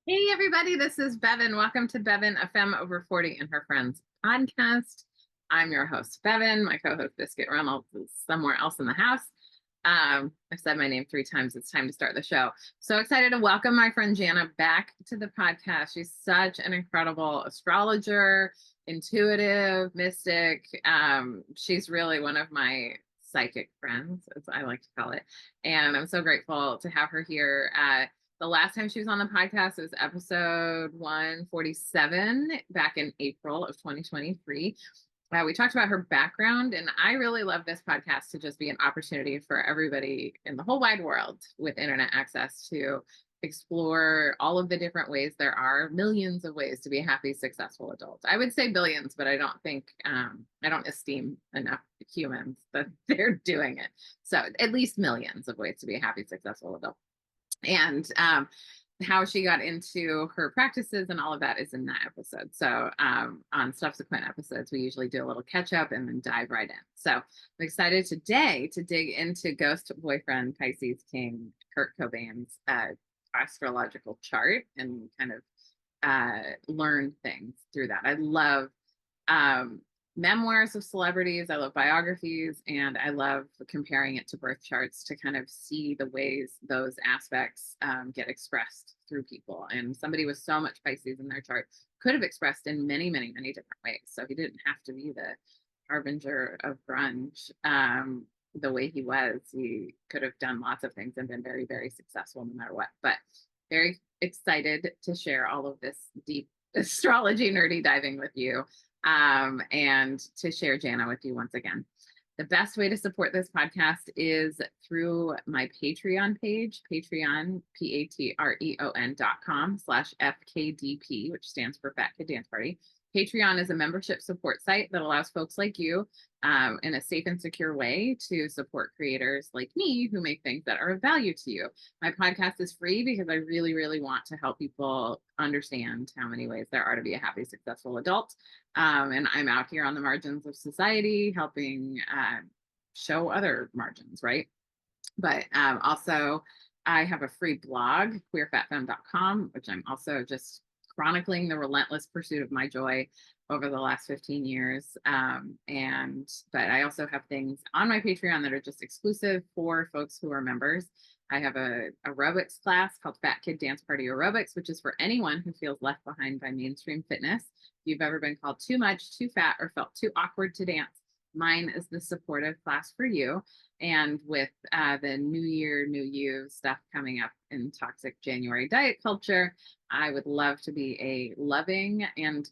Hey everybody, this is Bevin. Welcome to Bevin, a femme over 40 and her friends podcast. I'm your host, Bevin. My co-host Biscuit Reynolds is somewhere else in the house. I've said my name 3 times. It's time to start the show. So excited to welcome my friend Jana back to the podcast. She's such an incredible astrologer, intuitive, mystic. She's really one of my psychic friends, as I like to call it. And I'm so grateful to have her here. The last time she was on the podcast was episode 147 back in April of 2023. We talked about her background, and I really love this podcast to just be an opportunity for everybody in the whole wide world with internet access to explore all of the different ways. There are millions of ways to be a happy, successful adult. I would say billions, but I don't think, I don't esteem enough humans that they're doing it. So at least millions of ways to be a happy, successful adult. And how she got into her practices and all of that is in that episode. So on subsequent episodes, we usually do a little catch up and then dive right in. So I'm excited today to dig into ghost boyfriend Pisces King Kurt Cobain's astrological chart and kind of learn things through that. I love um, memoirs of celebrities. I love biographies, and I love comparing it to birth charts to kind of see the ways those aspects get expressed through people. And somebody with so much Pisces in their chart could have expressed in many, many, many different ways. So he didn't have to be the harbinger of grunge the way he was. He could have done lots of things and been very, very successful no matter what. But very excited to share all of this deep astrology nerdy diving with you and to share Jana with you once again. The best way to support this podcast is through my Patreon page, Patreon, patreon.com/FKDP, which stands for Fat Kid Dance Party. Patreon is a membership support site that allows folks like you in a safe and secure way to support creators like me who make things that are of value to you. My podcast is free because I really, really want to help people understand how many ways there are to be a happy, successful adult. And I'm out here on the margins of society helping show other margins, right? But also, I have a free blog, queerfatfemme.com, which I'm also just chronicling the relentless pursuit of my joy over the last 15 years. But I also have things on my Patreon that are just exclusive for folks who are members. I have a aerobics class called Fat Kid Dance Party Aerobics, which is for anyone who feels left behind by mainstream fitness. If you've ever been called too much, too fat, or felt too awkward to dance, mine is the supportive class for you. And with the new year, new you stuff coming up in toxic January diet culture, I would love to be a loving and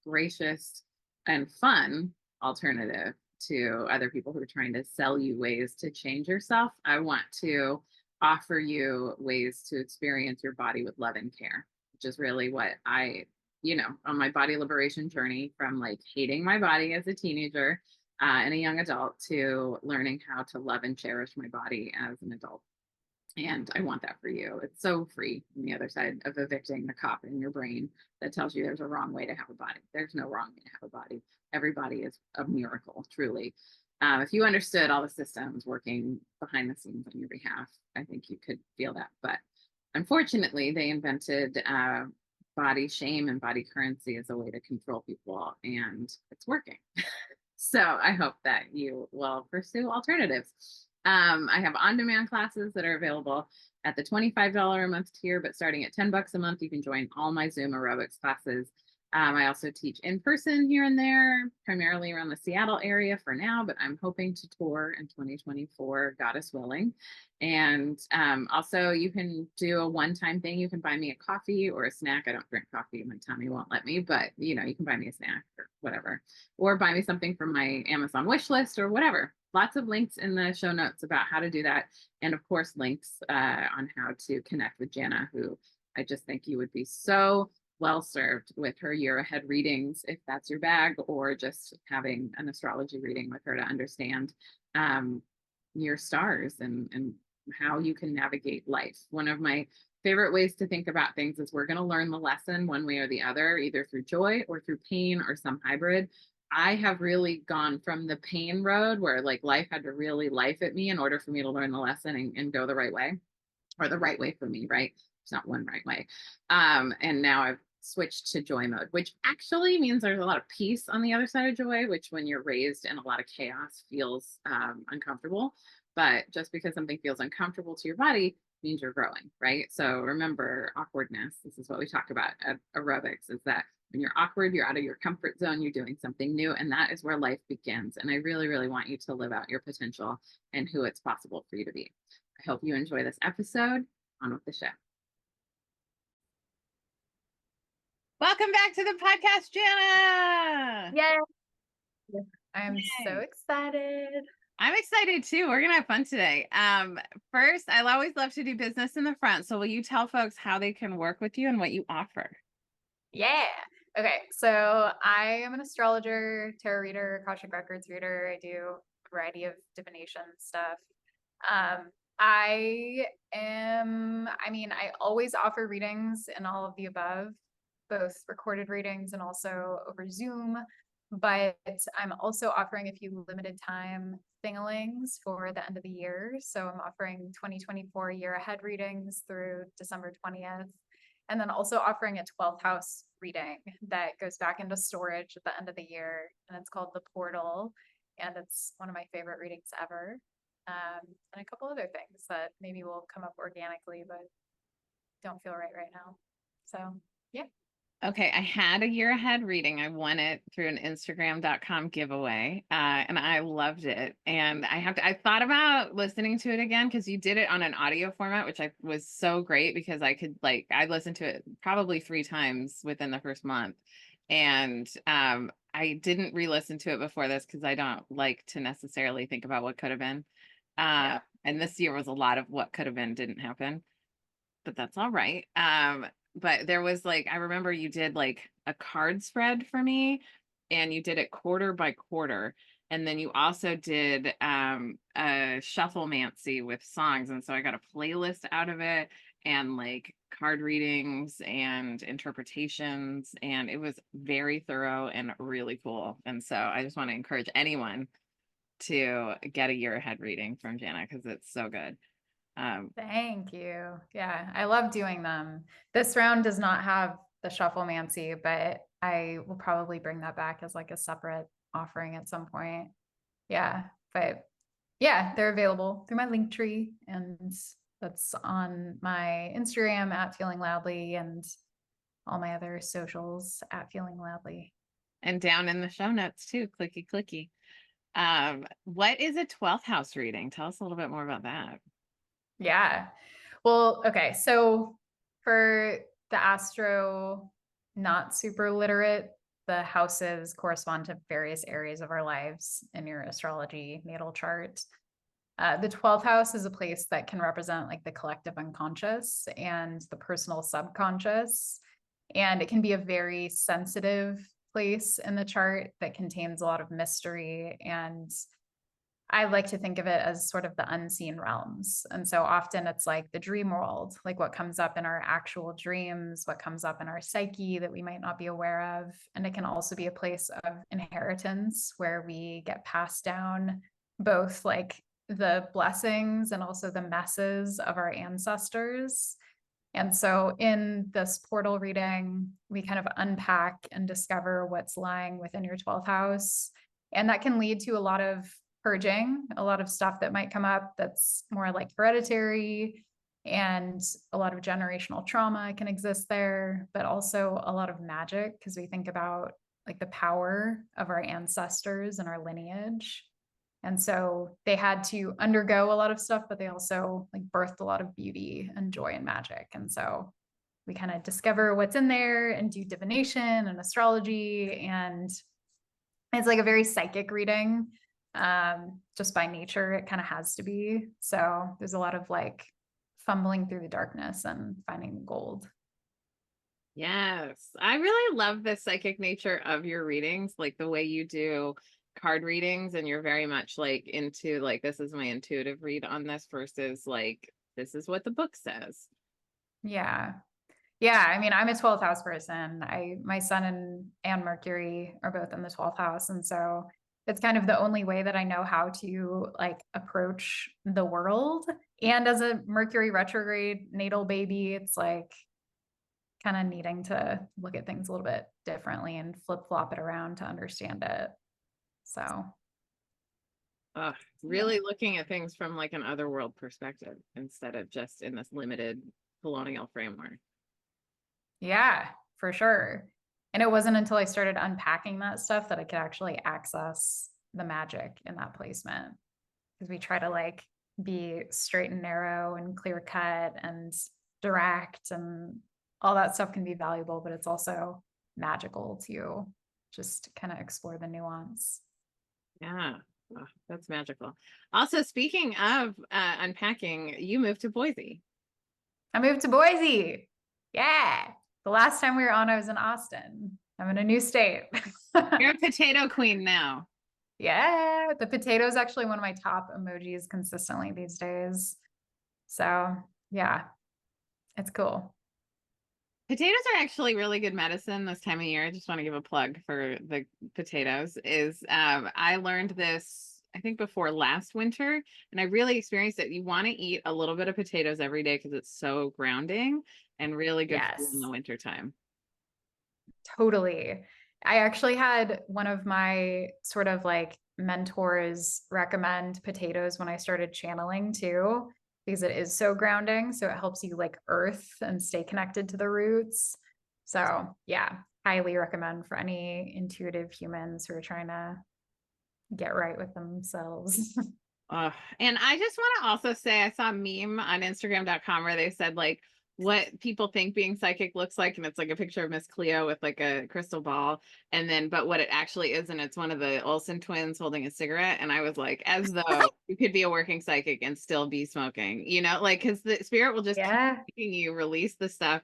gracious and fun alternative to other people who are trying to sell you ways to change yourself. I want to offer you ways to experience your body with love and care, which is really what on my body liberation journey from like hating my body as a teenager and a young adult to learning how to love and cherish my body as an adult. And I want that for you. It's so free on the other side of evicting the cop in your brain that tells you there's a wrong way to have a body. There's no wrong way to have a body. Everybody is a miracle, truly. If you understood all the systems working behind the scenes on your behalf, I think you could feel that. But unfortunately, they invented body shame and body currency as a way to control people, and it's working. So I hope that you will pursue alternatives. I have on-demand classes that are available at the $25 a month tier, but starting at $10 a month, you can join all my Zoom aerobics classes. I also teach in person here and there, primarily around the Seattle area for now, but I'm hoping to tour in 2024, goddess willing. And also, you can do a one-time thing. You can buy me a coffee or a snack. I don't drink coffee. My tummy won't let me, but you can buy me a snack or whatever, or buy me something from my Amazon wish list or whatever. Lots of links in the show notes about how to do that. And of course, links on how to connect with Jana, who I just think you would be so well served with her year ahead readings, if that's your bag, or just having an astrology reading with her to understand your stars and how you can navigate life. One of my favorite ways to think about things is we're going to learn the lesson one way or the other, either through joy or through pain or some hybrid. I have really gone from the pain road where like life had to really life at me in order for me to learn the lesson and go the right way, or the right way for me, right? There's not one right way. And now I've switched to joy mode, which actually means there's a lot of peace on the other side of joy, which when you're raised in a lot of chaos feels uncomfortable. But just because something feels uncomfortable to your body means you're growing, right? So remember awkwardness. This is what we talk about at aerobics, is that when you're awkward, you're out of your comfort zone, you're doing something new, and that is where life begins. And I really, really want you to live out your potential and who it's possible for you to be. I hope you enjoy this episode. On with the show. Welcome back to the podcast, Jana. Yay! I'm so excited. I'm excited too. We're gonna have fun today. First, I always love to do business in the front. So will you tell folks how they can work with you and what you offer? Yeah. Okay. So I am an astrologer, tarot reader, Akashic Records reader. I do a variety of divination stuff. I always offer readings and all of the above, both recorded readings and also over Zoom. But I'm also offering a few limited time thingalings for the end of the year. So I'm offering 2024 year ahead readings through December 20th. And then also offering a 12th house reading that goes back into storage at the end of the year. And it's called The Portal. And it's one of my favorite readings ever. And a couple other things that maybe will come up organically, but don't feel right now. So, yeah. Okay, I had a year ahead reading. I won it through an Instagram.com giveaway, and I loved it. And I thought about listening to it again because you did it on an audio format, which was so great because I listened to it probably 3 times within the first month. And I didn't re-listen to it before this because I don't like to necessarily think about what could have been. And this year was a lot of what could have been didn't happen, but that's all right. But there was I remember you did a card spread for me, and you did it quarter by quarter. And then you also did a shufflemancy with songs. And so I got a playlist out of it and card readings and interpretations. And it was very thorough and really cool. And so I just want to encourage anyone to get a year ahead reading from Jana because it's so good. Thank you. Yeah, I love doing them. This round does not have the shufflemancy, but I will probably bring that back as a separate offering at some point. Yeah, but yeah, they're available through my link tree, and that's on my Instagram at Feeling Loudly and all my other socials at Feeling Loudly. And down in the show notes too, clicky clicky. What is a 12th house reading? Tell us a little bit more about that. Yeah. Well, okay. So for the astro not super literate, the houses correspond to various areas of our lives in your astrology natal chart. The 12th house is a place that can represent the collective unconscious and the personal subconscious. And it can be a very sensitive place in the chart that contains a lot of mystery, and I like to think of it as sort of the unseen realms. And so often it's the dream world, what comes up in our actual dreams, what comes up in our psyche that we might not be aware of. And it can also be a place of inheritance where we get passed down both the blessings and also the messes of our ancestors. And so in this portal reading, we kind of unpack and discover what's lying within your 12th house. And that can lead to a lot of purging, a lot of stuff that might come up that's more hereditary, and a lot of generational trauma can exist there, but also a lot of magic because we think about the power of our ancestors and our lineage. And so they had to undergo a lot of stuff, but they also birthed a lot of beauty and joy and magic. And so we kind of discover what's in there and do divination and astrology. And it's a very psychic reading. Just by nature, it kind of has to be. So there's a lot of fumbling through the darkness and finding gold. Yes, I really love the psychic nature of your readings, the way you do card readings, and you're very much into this is my intuitive read on this versus this is what the book says. Yeah. I mean, I'm a 12th house person. My sun and Mercury are both in the 12th house. And so it's kind of the only way that I know how to like approach the world. And as a Mercury retrograde natal baby, it's like kind of needing to look at things a little bit differently and flip flop it around to understand it. So, Really looking at things from like an otherworld perspective instead of just in this limited colonial framework. yeah, for sure. And it wasn't until I started unpacking that stuff that I could actually access the magic in that placement. Because we try to like be straight and narrow and clear cut and direct, and all that stuff can be valuable, but it's also magical to just kind of explore the nuance. Yeah. Oh, that's magical. Also, speaking of unpacking, you moved to Boise. I moved to Boise. Yeah. The last time we were on, I was in Austin. I'm in a new state. You're a potato queen now. Yeah. The potato is actually one of my top emojis consistently these days. So, yeah, it's cool. Potatoes are actually really good medicine this time of year. I just want to give a plug for the potatoes. I learned this, I think, before last winter, and I really experienced it. You want to eat a little bit of potatoes every day because it's so grounding and really good for you in the Yes, wintertime. totally. I actually had one of my sort of like mentors recommend potatoes when I started channeling too, because it is so grounding. So it helps you like earth and stay connected to the roots. So yeah, highly recommend for any intuitive humans who are trying to get right with themselves. And I just want to also say I saw a meme on Instagram.com where they said like what people think being psychic looks like, and it's like a picture of Miss Cleo with like a crystal ball, and then but what it actually is, and it's one of the Olsen twins holding a cigarette. And I was like, as though you could be a working psychic and still be smoking, you know, like because the spirit will just keep Yeah. making you release the stuff.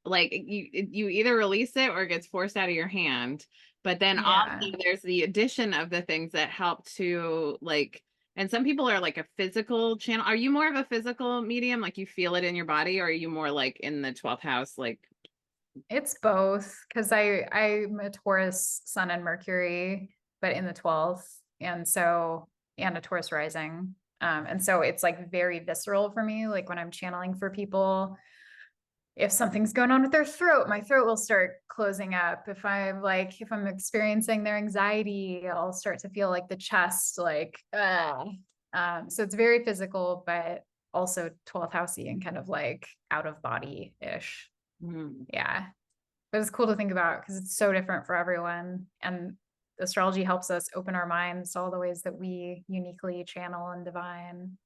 Like you either release it or it gets forced out of your hand. But then Yeah. also there's the addition of the things that help to like, and some people are like a physical channel. Are you more of a physical medium? Like you feel it in your body, or are you more like in the 12th house? Like, It's both because I'm a Taurus sun and Mercury, but in the 12th. And so, and a Taurus rising. And so it's like very visceral for me. Like when I'm channeling for people, if something's going on with their throat, my throat will start closing up. If I'm experiencing their anxiety, I'll start to feel like the chest, like, so it's very physical, but also 12th housey and kind of like out of body ish. Yeah. But it's cool to think about because it's so different for everyone. And astrology helps us open our minds to all the ways that we uniquely channel and divine.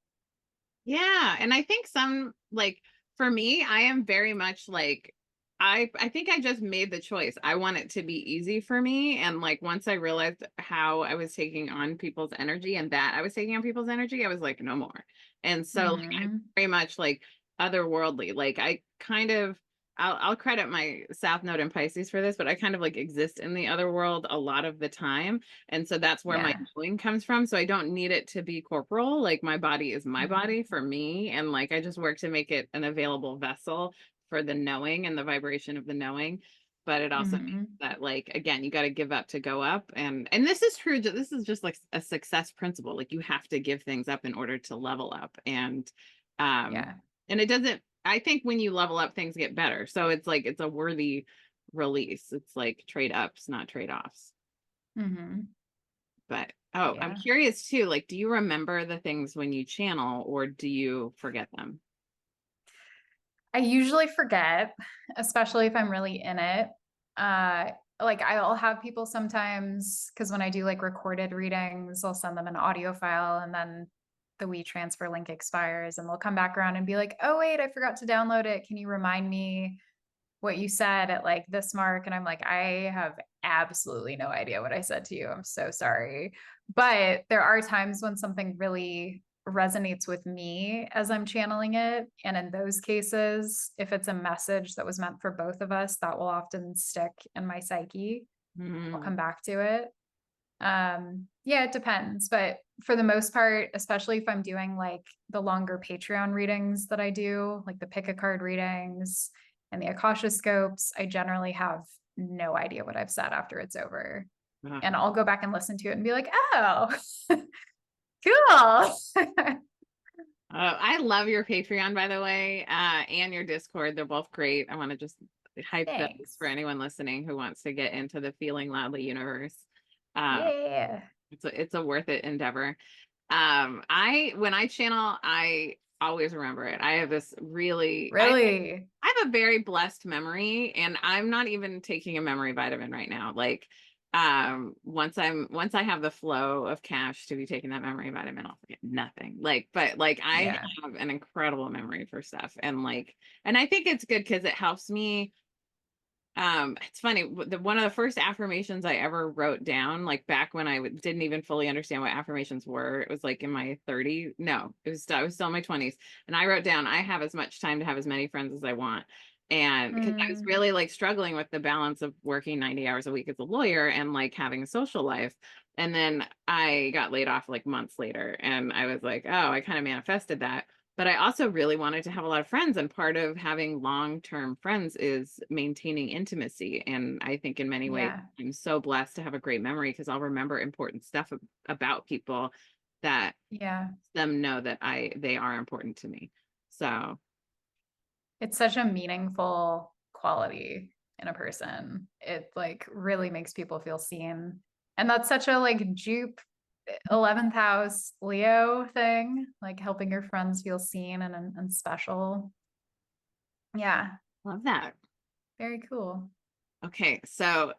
yeah. And I think some like for me, I am very much like I think I just made the choice. I want it to be easy for me. And like once I realized how I was taking on people's energy and that I was taking on people's energy, I was like, no more. And so like, I'm very much like otherworldly. Like I kind of I'll credit my South Node in Pisces for this, but I kind of like exist in the other world a lot of the time. And so that's where my Yeah. knowing comes from. So I don't need it to be corporal. Like my body is my Mhm. body for me. And like I just work to make it an available vessel for the knowing and the vibration of the knowing. But it also means Mhm. that like again, you got to give up to go up. And this is true. This is just like a success principle. Like you have to give things up in order to level up. Um Yeah. and it doesn't, I think when you level up, things get better. So it's like it's a worthy release. It's like trade ups, not trade offs. Mhm. But oh, I'm Yeah. curious too. Like, do you remember the things when you channel, or do you forget them? I usually forget, especially if I'm really in it. Uh, like I'll have people sometimes because when I do like recorded readings, I'll send them an audio file and then the WeTransfer link expires and they'll come back around and be like, oh, wait, I forgot to download it. Can you remind me what you said at like this mark? And I'm like, I have absolutely no idea what I said to you. I'm so sorry. But there are times when something really resonates with me as I'm channeling it. And in those cases, if it's a message that was meant for both of us, that will often stick in my psyche. I'll Mm-hmm. come back to it. Yeah, it depends. But for the most part, especially if I'm doing like the longer Patreon readings that I do, like the pick a card readings and the Akasha scopes, I generally have no idea what I've said after it's over. Ugh. And I'll go back and listen to it and be like, oh, cool. I love your Patreon, by the way, and your Discord. They're both great. I want to just hype those Thanks. for anyone listening who wants to get into the Feeling Loudly universe. Yeah. It's a worth it endeavor. When I channel, I always remember it. I have this Really? I have a very blessed memory, and I'm not even taking a memory vitamin right now. Like, once I have the flow of cash to be taking that memory vitamin, I'll forget nothing. Like, but like I Yeah. have an incredible memory for stuff, and like, and I think it's good because it helps me. It's funny, one of the first affirmations I ever wrote down, like back when I didn't even fully understand what affirmations were, it was like in my 30s. No, I was still in my 20s, and I wrote down, I have as much time to have as many friends as I want. And because I was really like struggling with the balance of working 90 hours a week as a lawyer and like having a social life. And then I got laid off like months later, and I was like, oh, I kind of manifested that. But I also really wanted to have a lot of friends. And part of having long-term friends is maintaining intimacy. And I think in many ways, Yeah. I'm so blessed to have a great memory because I'll remember important stuff about people that Yeah. them know that they are important to me. So It's such a meaningful quality in a person. It like really makes people feel seen. And that's such a like Jupe 11th house Leo thing, like helping your friends feel seen and special. Yeah, love that. very cool. Okay, so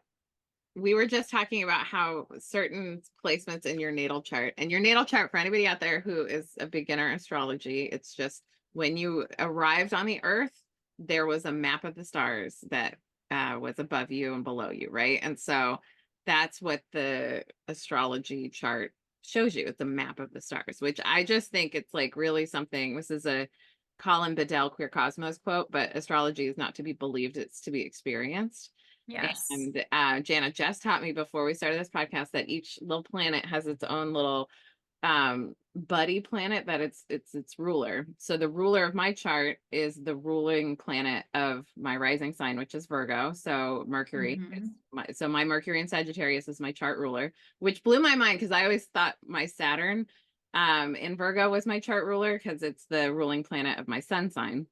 we were just talking about how certain placements in your natal chart, and your natal chart, for anybody out there who is a beginner astrology, it's just when you arrived on the earth, there was a map of the stars that was above you and below you, right? And so that's what the astrology chart shows you. It's a map of the stars, which I just think it's like really something. This is a Colin Bedell Queer Cosmos quote, but astrology is not to be believed, it's to be experienced. Yes. And Jana just taught me before we started this podcast that each little planet has its own little buddy planet that it's ruler. So the ruler of my chart is the ruling planet of my rising sign, which is Virgo. So Mercury. Mhm. So my Mercury in Sagittarius is my chart ruler, which blew my mind because I always thought my Saturn in Virgo was my chart ruler because it's the ruling planet of my sun sign.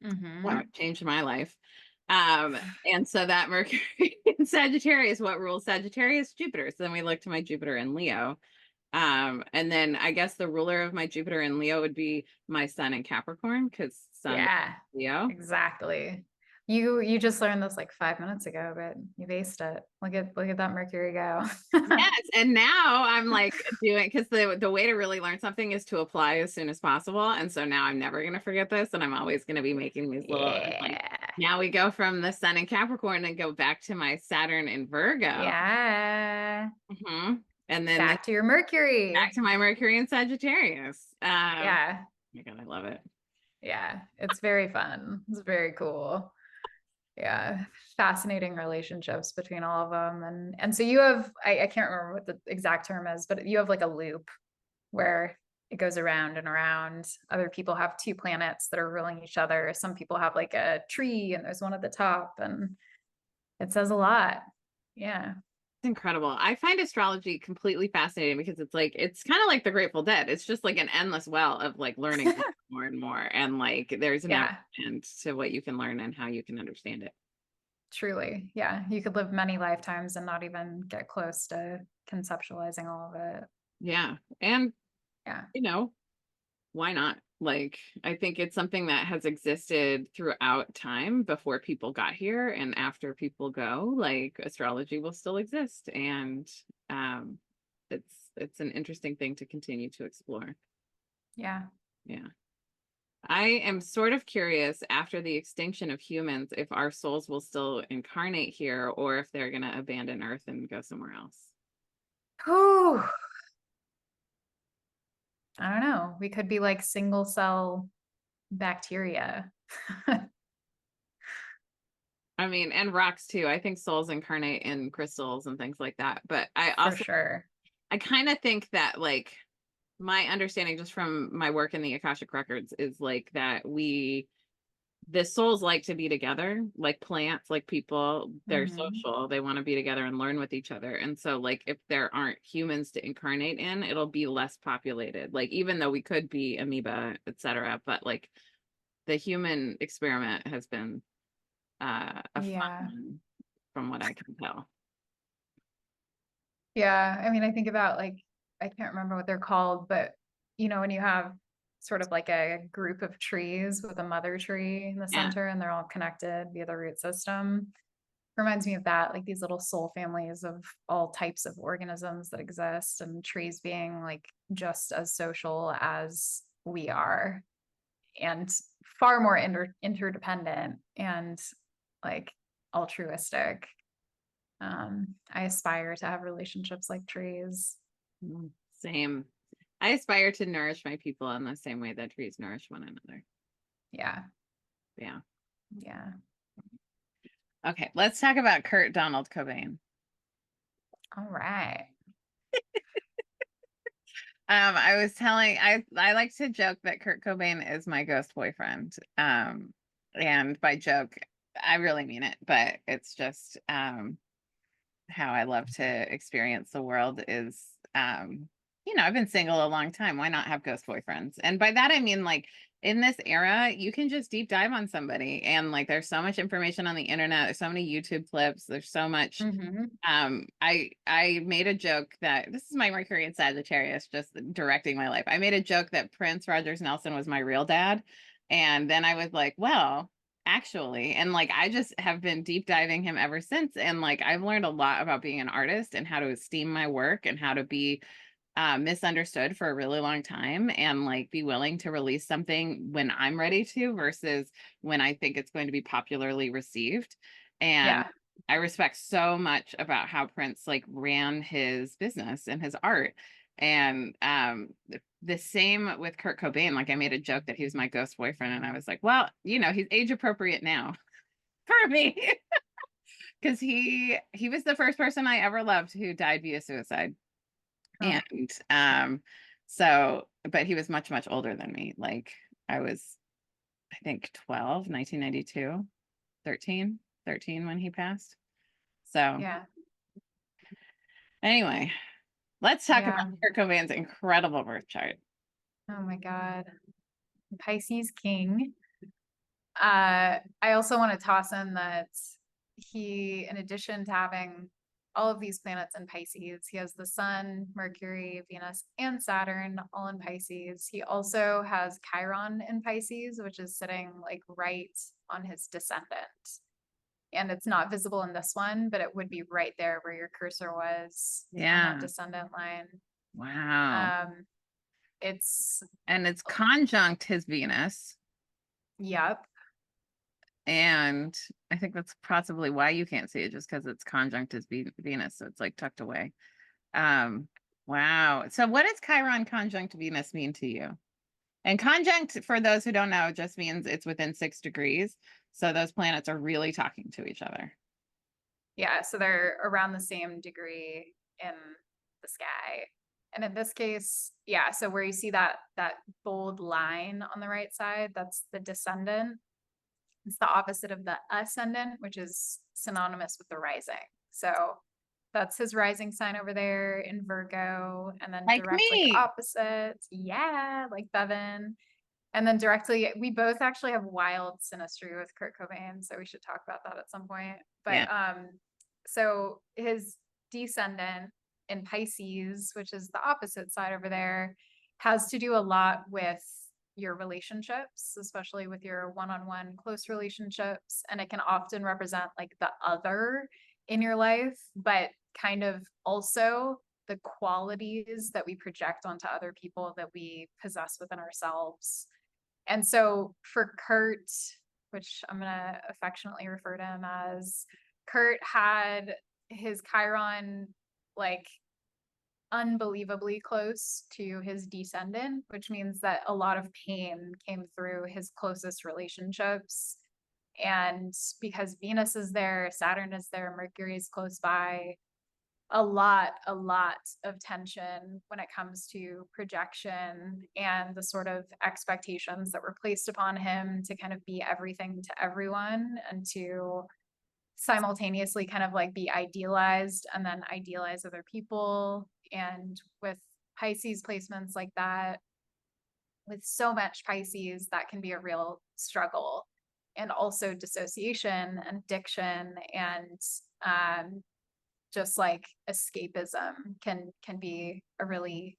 Wow, Mhm. it changed my life. And so that Mercury in Sagittarius, what rules Sagittarius? Jupiter. So then we look to my Jupiter in Leo. And then I guess the ruler of my Jupiter in Leo would be my sun in Capricorn because sun Yeah, Leo. exactly. You just learned this like 5 minutes ago, but you aced it. Look at that Mercury go. Yes, and now I'm like doing because the way to really learn something is to apply as soon as possible. And so now I'm never gonna forget this, and I'm always gonna be making these little like Yeah. now we go from the sun in Capricorn and go back to my Saturn in Virgo. Yeah. hmm And then Back to your back Mercury. to my Mercury in Sagittarius. Oh Yeah. my God, I love it. Yeah. It's very fun. It's very cool. Yeah. Fascinating relationships between all of them. And so you have, I can't remember what the exact term is, but you have like a loop where it goes around and around. Other people have two planets that are ruling each other. Some people have like a tree and there's one at the top, and it says a lot. Yeah. It's incredible. I find astrology completely fascinating because it's kind of like the Grateful Dead. It's just like an endless well of like learning more and more. And like there's never Yeah. end to what you can learn and how you can understand it. Truly. Yeah. You could live many lifetimes and not even get close to conceptualizing all of it. Yeah. And Yeah. you know, why not? Like, I think it's something that has existed throughout time before people got here and after people go, like astrology will still exist. And um it's an interesting thing to continue to explore. Yeah. Yeah. I am sort of curious after the extinction of humans if our souls will still incarnate here or if they're going to abandon Earth and go somewhere else. Whew. I don't know. We could be like single cell bacteria. I mean, and rocks too. I think souls incarnate in crystals and things like that. But For sure. I kind of think that like my understanding just from my work in the Akashic Records is like that the souls like to be together, like plants, like people, they're Mhm. social, they want to be together and learn with each other. And so like if there aren't humans to incarnate in, it'll be less populated. Like even though we could be amoeba, etc., but like the human experiment has been a fun Yeah. one from what I can tell. Yeah. I mean, I think about like, I can't remember what they're called, but when you have sort of like a group of trees with a mother tree in the Yeah. center and they're all connected via the root system, reminds me of that, like these little soul families of all types of organisms that exist, and trees being like just as social as we are and far more interdependent and like altruistic. I aspire to have relationships like trees. Same. I aspire to nourish my people in the same way that trees nourish one another. Yeah. Yeah. Yeah. Okay, let's talk about Kurt Donald Cobain. All right. I was telling I like to joke that Kurt Cobain is my ghost boyfriend. And by joke, I really mean it, but it's just how I love to experience the world is I've been single a long time. Why not have ghost boyfriends? And by that I mean like in this era, you can just deep dive on somebody and like there's so much information on the internet, there's so many YouTube clips, there's so much I made a joke that this is my Mercury in Sagittarius just directing my life. I made a joke that Prince Rogers Nelson was my real dad. And then I was like, well, actually, and like I just have been deep diving him ever since. And like I've learned a lot about being an artist and how to esteem my work and how to be misunderstood for a really long time and like be willing to release something when I'm ready to versus when I think it's going to be popularly received. And Yeah. I respect so much about how Prince like ran his business and his art. And the same with Kurt Cobain. Like I made a joke that he was my ghost boyfriend, and I was like, well, he's age appropriate now for me because he was the first person I ever loved who died via suicide. Oh, And so, but he was much, much older than me. Like I was, I think 12, 1992, 13 when he passed. So yeah. anyway, let's talk about Yeah. Kurt Cobain's incredible birth chart. Oh my God. Pisces King. I also want to toss in that he, in addition to having all of these planets in Pisces, he has the Sun, Mercury, Venus, and Saturn all in Pisces. He also has Chiron in Pisces, which is sitting like right on his descendant. And it's not visible in this one, but it would be right there where your cursor was on that Yeah. descendant line. Wow. It's, And it's conjunct his Venus. yep. And I think that's possibly why you can't see it, just because it's conjunct his Venus. So it's like tucked away. Wow. So what does Chiron conjunct Venus mean to you? And conjunct, for those who don't know, just means it's within 6 degrees. So those planets are really talking to each other. Yeah, so they're around the same degree in the sky. And in this case, yeah, so where you see that bold line on the right side, that's the descendant. It's the opposite of the ascendant, which is synonymous with the rising. So that's his rising sign over there in Virgo, and then Like directly me. opposite, yeah, like Bevin. And then directly, we both actually have wild synastry with Kurt Cobain, so we should talk about that at some point. Yeah. But so his descendant in Pisces, which is the opposite side over there, has to do a lot with your relationships, especially with your one-on-one close relationships. And it can often represent like the other in your life, but kind of also the qualities that we project onto other people that we possess within ourselves. And so for Kurt, which I'm going to affectionately refer to him as, Kurt had his Chiron like unbelievably close to his descendant, which means that a lot of pain came through his closest relationships. And because Venus is there, Saturn is there, Mercury is close by, a lot of tension when it comes to projection and the sort of expectations that were placed upon him to kind of be everything to everyone and to simultaneously kind of like be idealized and then idealize other people. And with Pisces placements like that, with so much Pisces, that can be a real struggle. And also dissociation and addiction and just like escapism can be a really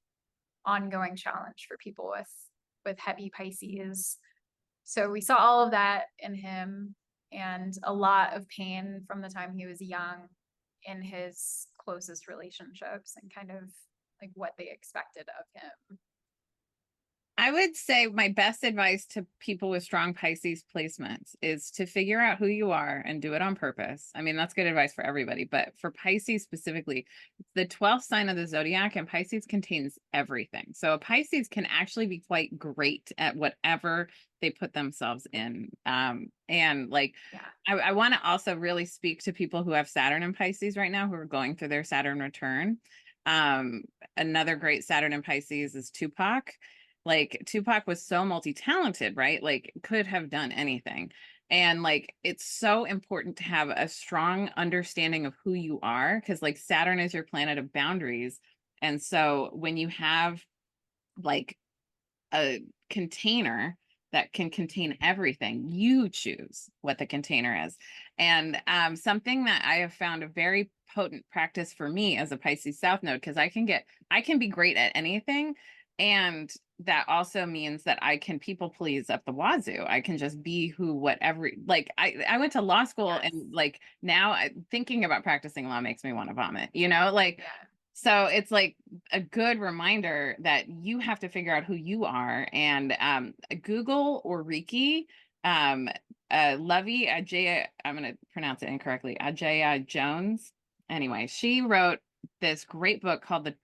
ongoing challenge for people with heavy Pisces. So we saw all of that in him, and a lot of pain from the time he was young in his closest relationships and kind of like what they expected of him. I would say my best advice to people with strong Pisces placements is to figure out who you are and do it on purpose. I mean, that's good advice for everybody, but for Pisces specifically, it's the 12th sign of the zodiac, and Pisces contains everything. So a Pisces can actually be quite great at whatever they put themselves in. And like, Yeah. I want to also really speak to people who have Saturn and Pisces right now, who are going through their Saturn return. Another great Saturn and Pisces is Tupac. Like Tupac was so multi-talented, right? Like could have done anything. And like it's so important to have a strong understanding of who you are, because like Saturn is your planet of boundaries. And so when you have like a container that can contain everything, you choose what the container is. And something that I have found a very potent practice for me as a Pisces South Node, because I can be great at anything. And that also means that I can people please up the wazoo. I can just be who, whatever, like I went to law school. Yes. And like now thinking about practicing law makes me want to vomit, you know, like, Yeah. so it's like a good reminder that you have to figure out who you are. And Google or Reiki, Lovey Ajaya, I'm going to pronounce it incorrectly, Ajaya Jones. Anyway, she wrote this great book called the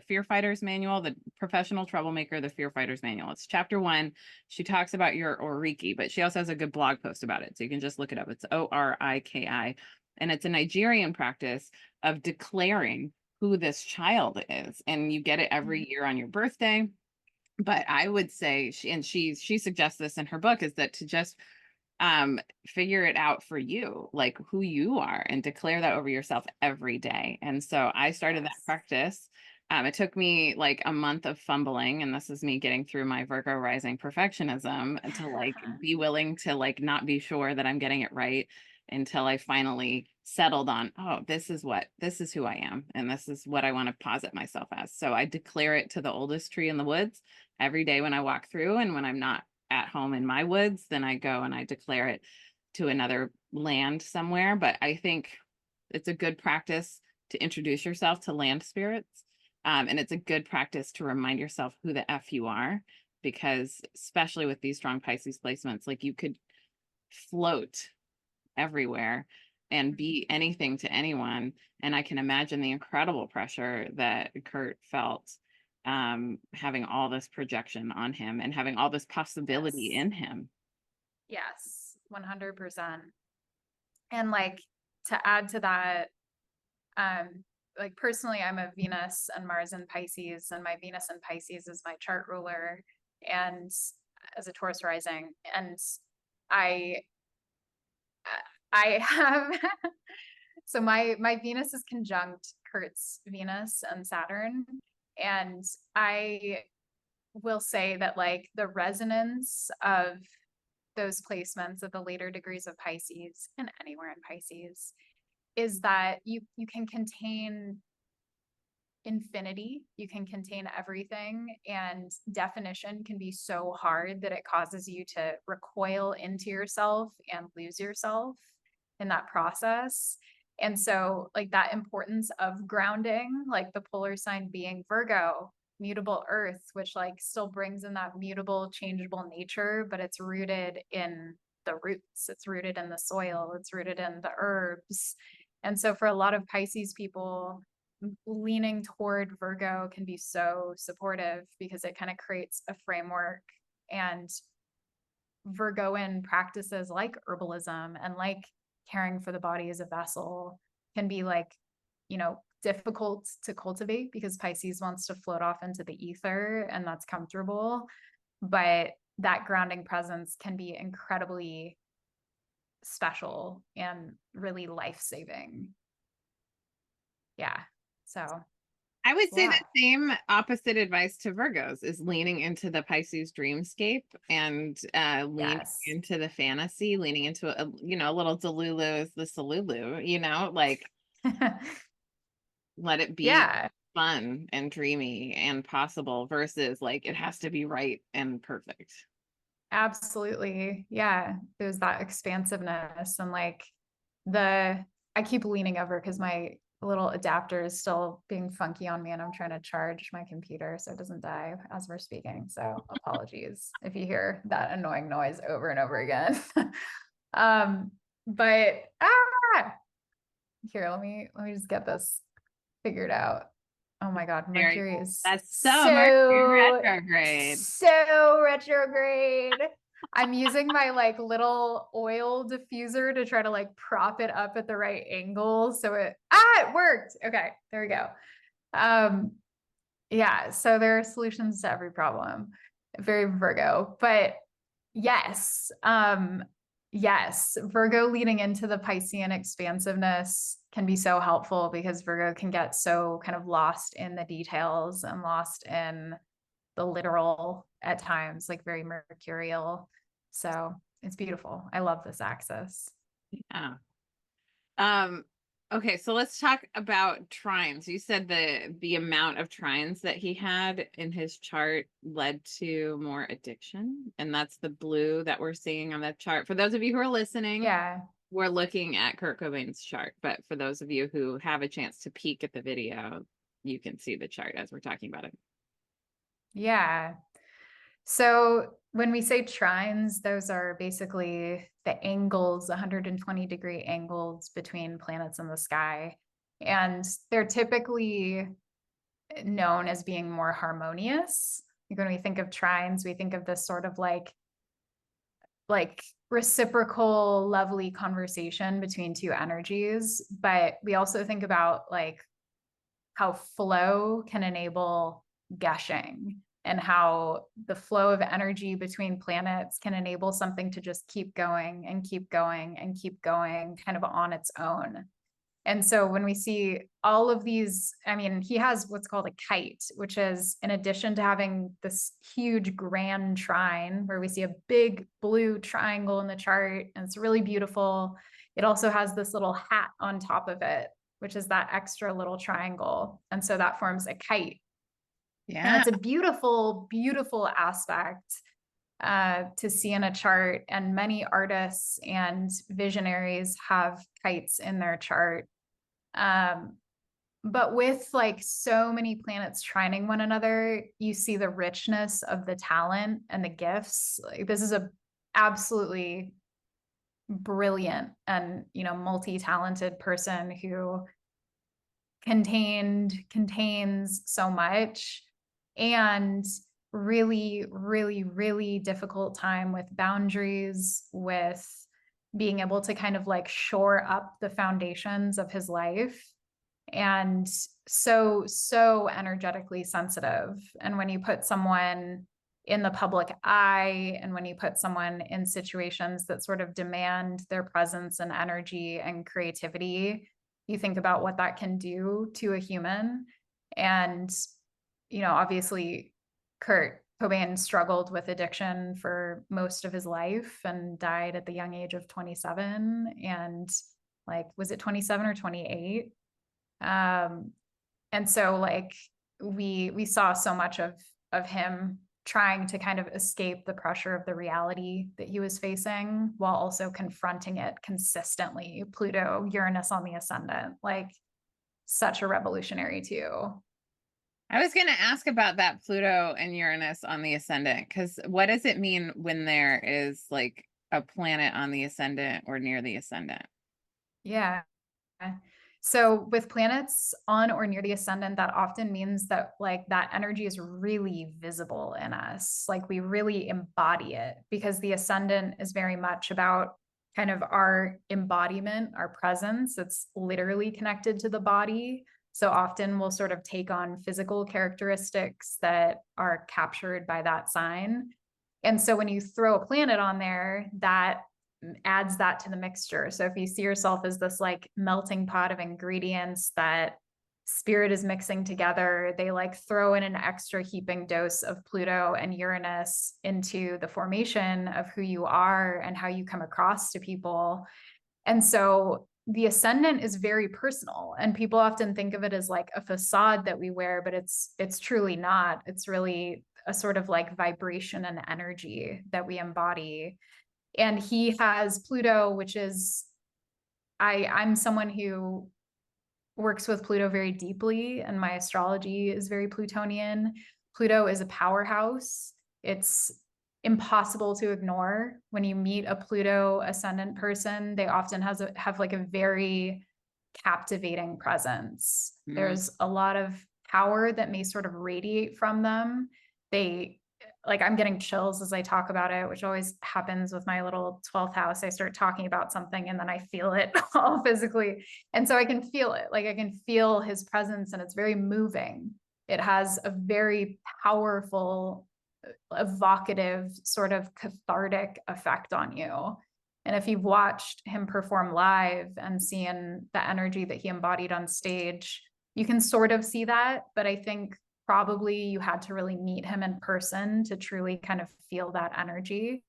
Fear Fighters Manual, the Professional Troublemaker, the Fear Fighters Manual. It's chapter 1. She talks about your Oriki, but she also has a good blog post about it. So you can just look it up. It's Oriki. And it's a Nigerian practice of declaring who this child is. And you get it every year on your birthday. But I would say, she suggests this in her book, is that to just figure it out for you, like who you are, and declare that over yourself every day. And so I started that practice. It took me like a month of fumbling, and this is me getting through my Virgo rising perfectionism to like be willing to like not be sure that I'm getting it right, until I finally settled on, oh, this is who I am, and this is what I want to posit myself as. So I declare it to the oldest tree in the woods every day when I walk through, and when I'm not at home in my woods, then I go and I declare it to another land somewhere. But I think it's a good practice to introduce yourself to land spirits. And it's a good practice to remind yourself who the F you are, because especially with these strong Pisces placements, like you could float everywhere and be anything to anyone. And I can imagine the incredible pressure that Kurt felt, having all this projection on him and having all this possibility in him. Yes, 100%. And like to add to that, like personally, I'm a Venus and Mars in Pisces, and my Venus in Pisces is my chart ruler, and as a Taurus rising, and I have so my Venus is conjunct Kurt's Venus and Saturn, and I will say that like the resonance of those placements of the later degrees of Pisces and anywhere in Pisces is that you can contain infinity, you can contain everything, and definition can be so hard that it causes you to recoil into yourself and lose yourself in that process. And so like that importance of grounding, like the polar sign being Virgo, mutable earth, which like still brings in that mutable, changeable nature, but it's rooted in the roots, it's rooted in the soil, it's rooted in the herbs. And so for a lot of Pisces people, leaning toward Virgo can be so supportive because it kind of creates a framework, and Virgoan practices like herbalism and like caring for the body as a vessel can be like, you know, difficult to cultivate because Pisces wants to float off into the ether, and that's comfortable. But that grounding presence can be incredibly special and really life-saving. Yeah. So I would say yeah. the same opposite advice to Virgos is leaning into the Pisces dreamscape and leaning Yes. into the fantasy, leaning into a little Delulu is the Salulu, like let it be Yeah, fun and dreamy and possible versus like it has to be right and perfect. absolutely. Yeah. There's that expansiveness and like I keep leaning over because my little adapter is still being funky on me and I'm trying to charge my computer so it doesn't die as we're speaking. So apologies if you hear that annoying noise over and over again. But here, let me just get this figured out. Oh my God, Mercury is That's so Mercury retrograde. so retrograde. I'm using my like little oil diffuser to try to like prop it up at the right angle. So it worked. Okay, there we go. Yeah, so there are solutions to every problem. Very Virgo, but yes. Yes, Virgo leading into the Piscean expansiveness can be so helpful because Virgo can get so kind of lost in the details and lost in the literal at times, like very mercurial. So it's beautiful. I love this axis. Yeah. Okay, so let's talk about trines. You said the amount of trines that he had in his chart led to more addiction, and that's the blue that we're seeing on the chart. For those of you who are listening, Yeah. we're looking at Kurt Cobain's chart, but for those of you who have a chance to peek at the video, you can see the chart as we're talking about it. Yeah. So when we say trines, those are basically the angles, 120-degree angles between planets in the sky. And they're typically known as being more harmonious. When we think of trines, we think of this sort of like reciprocal, lovely conversation between two energies. But we also think about like how flow can enable gushing and how the flow of energy between planets can enable something to just keep going and keep going and keep going kind of on its own. And so when we see all of these, I mean, he has what's called a kite, which is in addition to having this huge grand trine where we see a big blue triangle in the chart, and it's really beautiful. It also has this little hat on top of it, which is that extra little triangle. And so that forms a kite. Yeah. And it's a beautiful, beautiful aspect to see in a chart. And many artists and visionaries have kites in their chart. But with like so many planets trining one another, you see the richness of the talent and the gifts. Like, this is a absolutely brilliant and multi-talented person who contains so much, and really, really, really difficult time with boundaries, with being able to kind of like shore up the foundations of his life, and so energetically sensitive. And when you put someone in the public eye, and when you put someone in situations that sort of demand their presence and energy and creativity, you think about what that can do to a human. And obviously Kurt Cobain struggled with addiction for most of his life and died at the young age of 27. And like, was it 27 or 28? And so like we saw so much of him trying to kind of escape the pressure of the reality that he was facing while also confronting it consistently. Pluto, Uranus on the ascendant, like such a revolutionary too. I was going to ask about that Pluto and Uranus on the ascendant, because what does it mean when there is like a planet on the ascendant or near the ascendant? Yeah. So with planets on or near the ascendant, that often means that like that energy is really visible in us. Like we really embody it, because the ascendant is very much about kind of our embodiment, our presence. It's literally connected to the body. So often we'll sort of take on physical characteristics that are captured by that sign. And so when you throw a planet on there, that adds that to the mixture. So if you see yourself as this like melting pot of ingredients that spirit is mixing together, they like throw in an extra heaping dose of Pluto and Uranus into the formation of who you are and how you come across to people. And so the ascendant is very personal, and people often think of it as like a facade that we wear, but it's truly not. It's really a sort of like vibration and energy that we embody. And he has Pluto, which is, I'm someone who works with Pluto very deeply, and my astrology is very Plutonian. Pluto is a powerhouse. It's impossible to ignore. When you meet a Pluto ascendant person, they often have like a very captivating presence. There's a lot of power that may sort of radiate from them. They like, I'm getting chills as I talk about it, which always happens with my little 12th house. I start talking about something and then I feel it all physically. And so I can feel it, like I can feel his presence, and it's very moving. It has a very powerful, evocative, sort of cathartic effect on you. And if you've watched him perform live and seen the energy that he embodied on stage, you can sort of see that. But I think probably you had to really meet him in person to truly kind of feel that energy.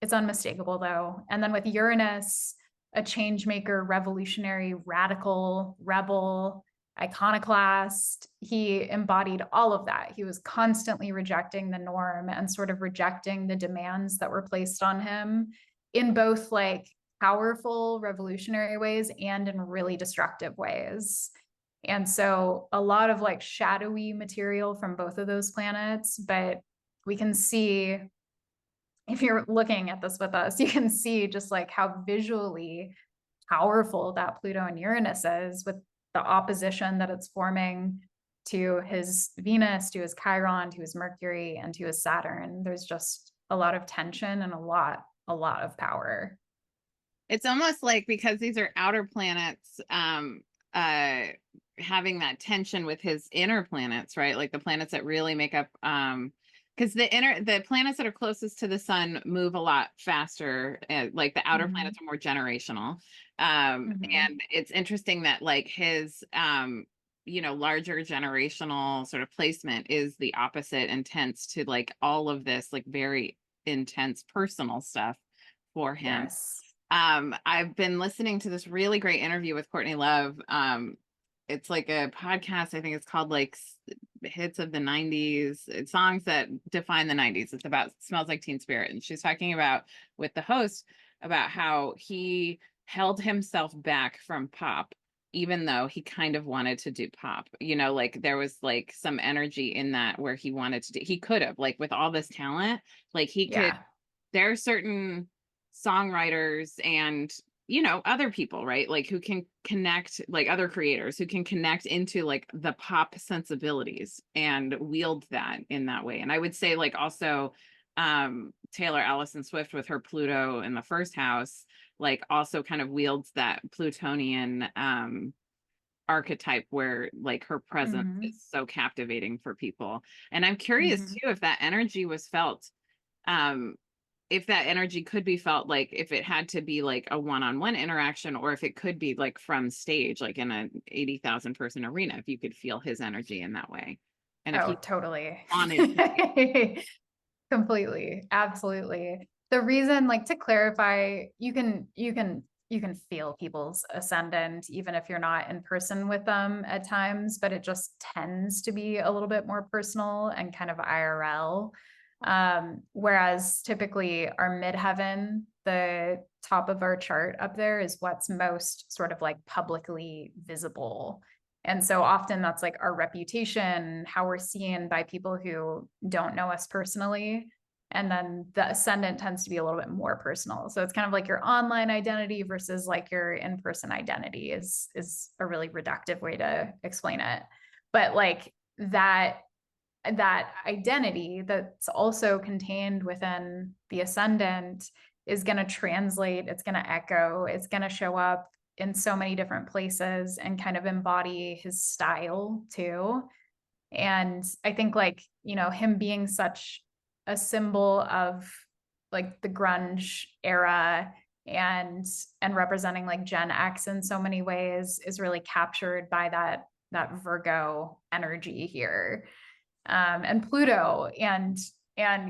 It's unmistakable though. And then with Uranus, a change maker, revolutionary, radical, rebel, iconoclast, he embodied all of that. He was constantly rejecting the norm and sort of rejecting the demands that were placed on him in both like powerful, revolutionary ways and in really destructive ways. And so a lot of like shadowy material from both of those planets, but we can see, if you're looking at this with us, you can see just like how visually powerful that Pluto and Uranus is, with the opposition that it's forming to his Venus, to his Chiron, to his Mercury, and to his Saturn. There's just a lot of tension and a lot of power. It's almost like, because these are outer planets, having that tension with his inner planets, right? Like the planets that really make up, because the planets that are closest to the sun move a lot faster. Like the outer planets are more generational. And it's interesting that like his, larger generational sort of placement is the opposite, intense to like all of this, like very intense personal stuff for him. Yes. I've been listening to this really great interview with Courtney Love. It's like a podcast. I think it's called like Hits of the 90s. It's songs that define the 90s. It's about Smells Like Teen Spirit. And she's talking about, with the host, about how he held himself back from pop, even though he kind of wanted to do pop. Like there was like some energy in that where he wanted to do, he could have, like with all this talent, like he could, there are certain songwriters and other people, right, like who can connect, like other creators who can connect into like the pop sensibilities and wield that in that way. And I would say like also Taylor Allison Swift with her Pluto in the first house, like also kind of wields that Plutonian archetype where like her presence is so captivating for people. And I'm curious too if that energy was felt, if that energy could be felt, like if it had to be like a one-on-one interaction, or if it could be like from stage, like in an 80,000 person arena, if you could feel his energy in that way. And if you totally wanted completely, absolutely. The reason, like, to clarify, you can feel people's ascendant even if you're not in person with them at times, but it just tends to be a little bit more personal and kind of IRL. Whereas typically our midheaven, the top of our chart up there, is what's most sort of like publicly visible. And so often that's like our reputation, how we're seen by people who don't know us personally. And then the ascendant tends to be a little bit more personal. So it's kind of like your online identity versus like your in-person identity is a really reductive way to explain it. But like that identity that's also contained within the ascendant is going to translate, it's going to echo, it's going to show up in so many different places and kind of embody his style too. And I think like, you know, him being such a symbol of like the grunge era and representing like Gen X in so many ways is really captured by that Virgo energy here. And Pluto and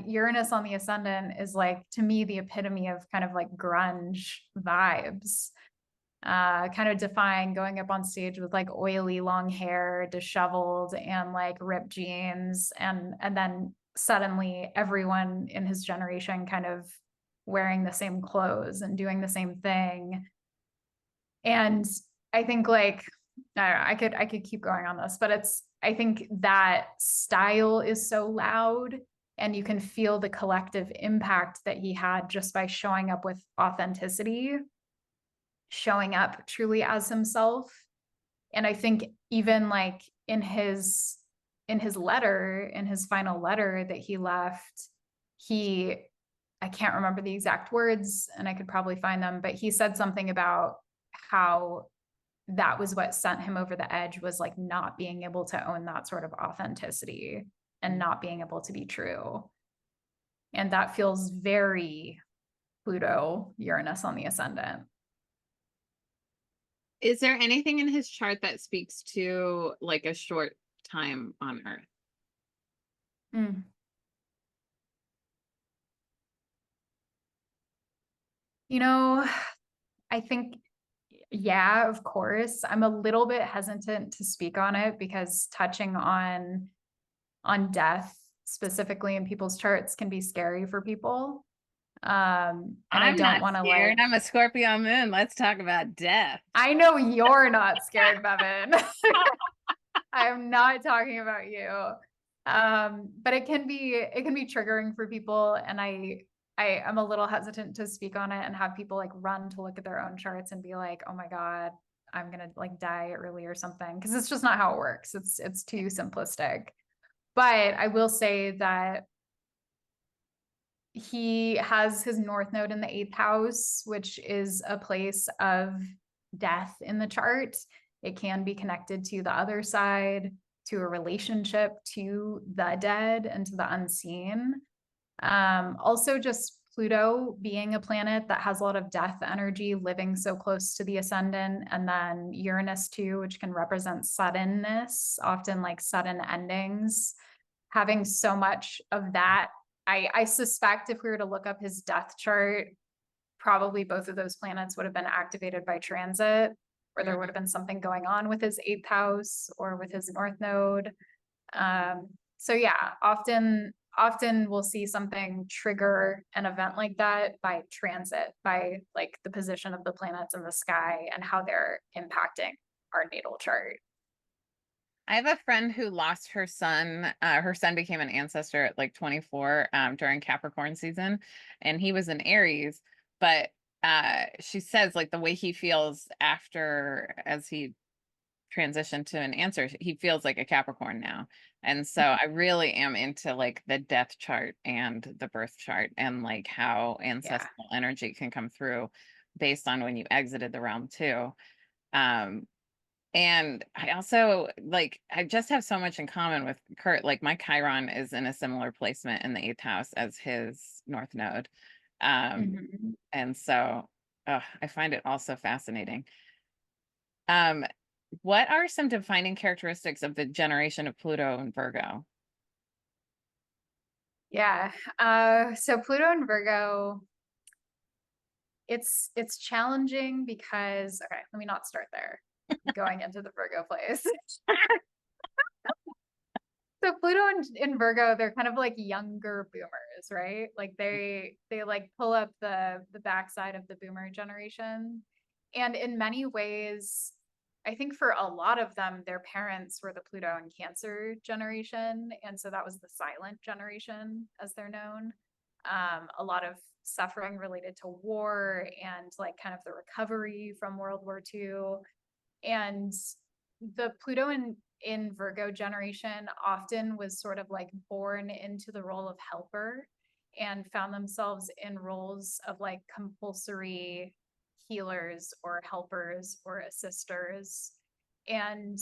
Uranus on the ascendant is like, to me, the epitome of kind of like grunge vibes. Kind of defying going up on stage with like oily long hair, disheveled, and like ripped jeans, and then suddenly everyone in his generation kind of wearing the same clothes and doing the same thing. And I think like I don't know, I could keep going on this, but I think that style is so loud and you can feel the collective impact that he had just by showing up with authenticity, showing up truly as himself. And I think even like in his letter, in his final letter that he left, I can't remember the exact words and I could probably find them, but he said something about how that was what sent him over the edge, was like not being able to own that sort of authenticity and not being able to be true. And that feels very Pluto, Uranus on the ascendant. Is there anything in his chart that speaks to like a short time on Earth? You know, I think, yeah, of course. I'm a little bit hesitant to speak on it because touching on death specifically in people's charts can be scary for people. And I I'm don't not want to scared. like, I'm a Scorpio moon. Let's talk about death. I know you're not scared, Bevin. I'm not talking about you. But it can be triggering for people. And I'm a little hesitant to speak on it and have people like run to look at their own charts and be like, oh my God, I'm gonna like die early or something. Cause it's just not how it works. It's too simplistic. But I will say that he has his North Node in the 8th house, which is a place of death in the chart. It can be connected to the other side, to a relationship, to the dead, and to the unseen. Also, just Pluto being a planet that has a lot of death energy, living so close to the ascendant, and then Uranus too, which can represent suddenness, often like sudden endings. Having so much of that, I suspect if we were to look up his death chart, probably both of those planets would have been activated by transit, or there would have been something going on with his 8th house or with his North Node. So yeah, often we'll see something trigger an event like that by transit, by like the position of the planets in the sky and how they're impacting our natal chart. I have a friend who lost her son. Her son became an ancestor at like 24 during Capricorn season, and he was an Aries. But she says like the way he feels after, as he transitioned to an answer, he feels like a Capricorn now. And so I really am into like the death chart and the birth chart and like how ancestral energy can come through based on when you exited the realm too. And I also like, I just have so much in common with Kurt. Like my Chiron is in a similar placement in the 8th house as his North Node. And so I find it also fascinating. What are some defining characteristics of the generation of Pluto and Virgo? Yeah. So Pluto and Virgo, it's challenging because, okay, let me not start there. Going into the Virgo place. So Pluto in Virgo, they're kind of like younger boomers, right? Like they like pull up the backside of the boomer generation. And in many ways, I think for a lot of them, their parents were the Pluto and Cancer generation. And so that was the silent generation, as they're known. A lot of suffering related to war and like kind of the recovery from World War II. And the Pluto in Virgo generation often was sort of like born into the role of helper and found themselves in roles of like compulsory healers or helpers or assisters, and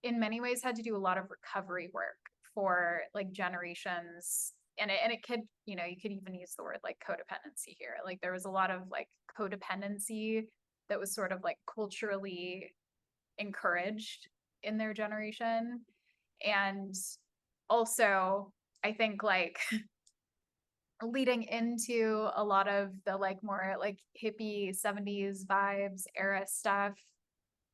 in many ways had to do a lot of recovery work for like generations. And it could, you know, you could even use the word like codependency here. Like there was a lot of like codependency that was sort of like culturally encouraged in their generation. And also, I think like leading into a lot of the like more like hippie 70s vibes era stuff,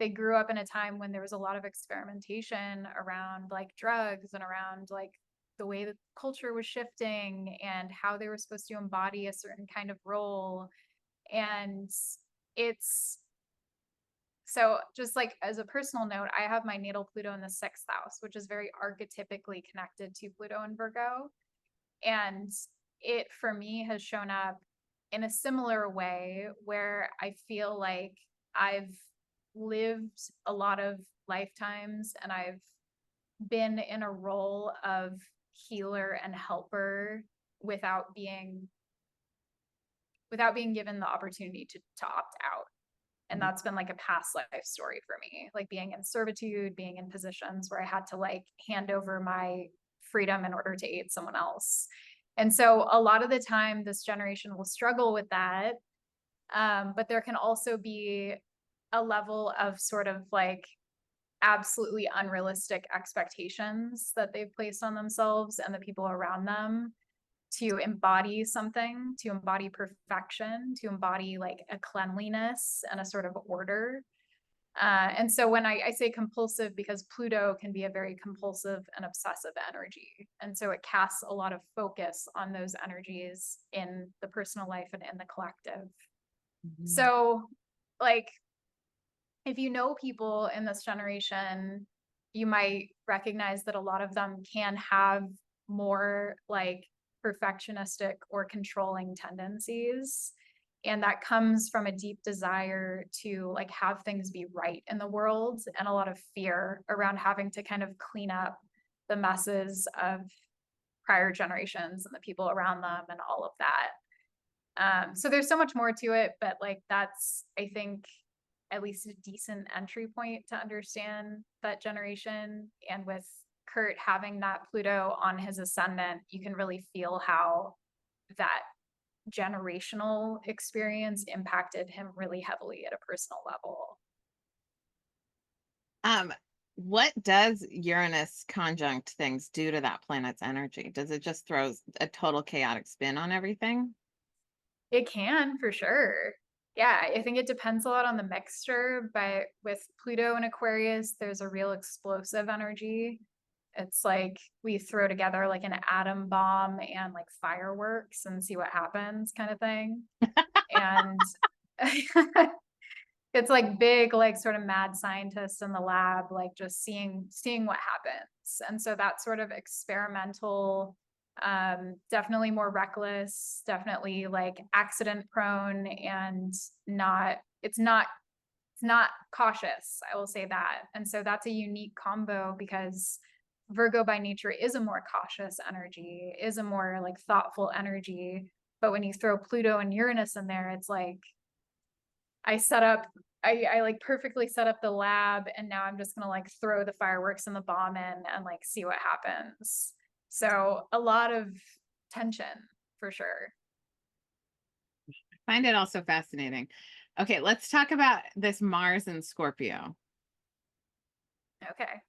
they grew up in a time when there was a lot of experimentation around like drugs and around like the way that culture was shifting and how they were supposed to embody a certain kind of role. And it's so just like as a personal note, I have my natal Pluto in the 6th house, which is very archetypically connected to Pluto and Virgo. And it for me has shown up in a similar way where I feel like I've lived a lot of lifetimes and I've been in a role of healer and helper without being given the opportunity to opt out. And that's been like a past life story for me, like being in servitude, being in positions where I had to like hand over my freedom in order to aid someone else. And so a lot of the time this generation will struggle with that. But there can also be a level of sort of like absolutely unrealistic expectations that they've placed on themselves and the people around them to embody something, to embody perfection, to embody like a cleanliness and a sort of order. And so when I say compulsive, because Pluto can be a very compulsive and obsessive energy. And so it casts a lot of focus on those energies in the personal life and in the collective. Mm-hmm. So like, if you know people in this generation, you might recognize that a lot of them can have more like perfectionistic or controlling tendencies. And that comes from a deep desire to like have things be right in the world and a lot of fear around having to kind of clean up the messes of prior generations and the people around them and all of that. So there's so much more to it, but like that's, I think, at least a decent entry point to understand that generation. And with Kurt having that Pluto on his ascendant, you can really feel how that generational experience impacted him really heavily at a personal level. What does Uranus conjunct things do to that planet's energy? Does it just throw a total chaotic spin on everything? It can, for sure. Yeah, I think it depends a lot on the mixture, but with Pluto and Aquarius, there's a real explosive energy. It's like we throw together like an atom bomb and like fireworks and see what happens kind of thing. And it's like big, like sort of mad scientists in the lab, like just seeing what happens. And so that sort of experimental, definitely more reckless, definitely like accident prone, and it's not cautious, I will say that. And so that's a unique combo because Virgo by nature is a more cautious energy, is a more like thoughtful energy. But when you throw Pluto and Uranus in there, it's like I like perfectly set up the lab, and now I'm just gonna like throw the fireworks and the bomb in and like see what happens. So a lot of tension for sure. I find it also fascinating. Okay, let's talk about this Mars in Scorpio. Okay.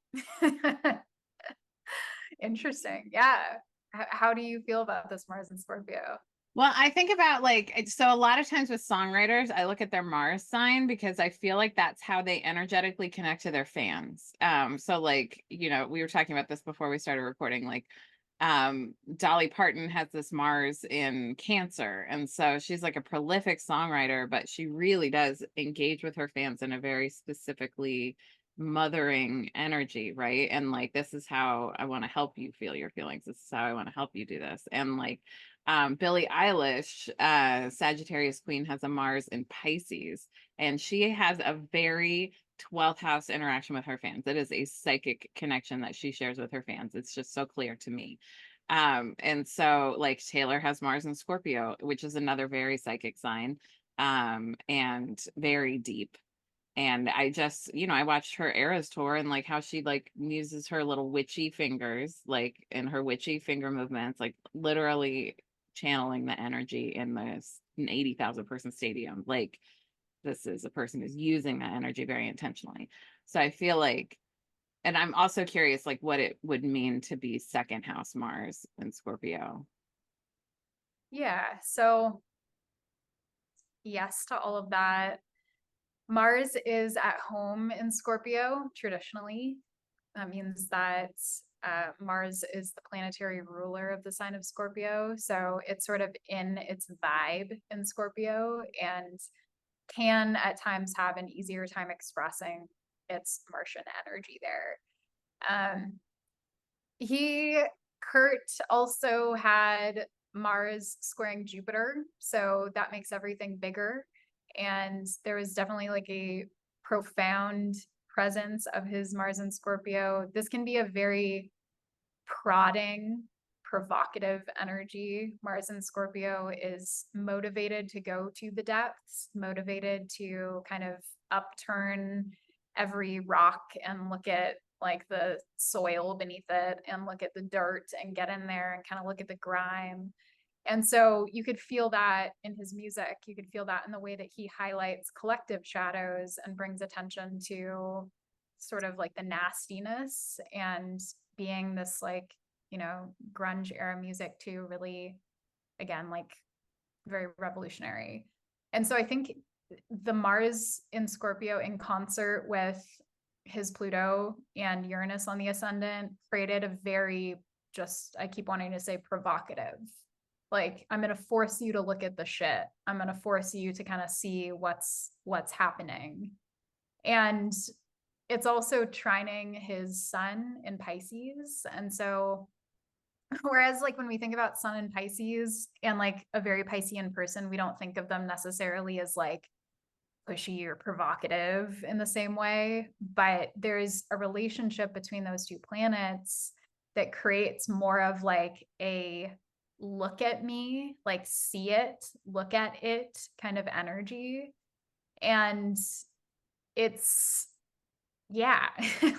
Interesting. Yeah. How do you feel about this Mars in Scorpio? Well, I think about like, so a lot of times with songwriters, I look at their Mars sign because I feel like that's how they energetically connect to their fans. So like, you know, we were talking about this before we started recording, like, Dolly Parton has this Mars in Cancer. And so she's like a prolific songwriter, but she really does engage with her fans in a very specifically mothering energy, right? And like, this is how I want to help you feel your feelings. This is how I want to help you do this. And like, Billie Eilish, Sagittarius Queen, has a Mars in Pisces, and she has a very 12th house interaction with her fans. It is a psychic connection that she shares with her fans. It's just so clear to me. And so like Taylor has Mars in Scorpio, which is another very psychic sign. and very deep. And I just, I watched her Eras tour and like how she like uses her little witchy fingers, like in her witchy finger movements, like literally channeling the energy in this an 80,000 person stadium. Like this is a person who's using that energy very intentionally. So I feel like, and I'm also curious like what it would mean to be second house Mars in Scorpio. Yeah. So yes to all of that. Mars is at home in Scorpio traditionally. That means that Mars is the planetary ruler of the sign of Scorpio. So it's sort of in its vibe in Scorpio and can at times have an easier time expressing its Martian energy there. Um, Kurt also had Mars squaring Jupiter. So that makes everything bigger. And there was definitely like a profound presence of his Mars in Scorpio. This can be a very prodding, provocative energy. Mars in Scorpio is motivated to go to the depths, motivated to kind of upturn every rock and look at like the soil beneath it and look at the dirt and get in there and kind of look at the grime. And so you could feel that in his music. You could feel that in the way that he highlights collective shadows and brings attention to sort of like the nastiness and being this like, grunge era music too, really, again, like very revolutionary. And so I think the Mars in Scorpio in concert with his Pluto and Uranus on the ascendant created a very just, I keep wanting to say provocative. Like, I'm going to force you to look at the shit. I'm going to force you to kind of see what's happening. And it's also trining his sun in Pisces. And so, whereas like when we think about sun in Pisces and like a very Piscean person, we don't think of them necessarily as like pushy or provocative in the same way, but there's a relationship between those two planets that creates more of like a look at me, like see it, look at it kind of energy. And it's, yeah,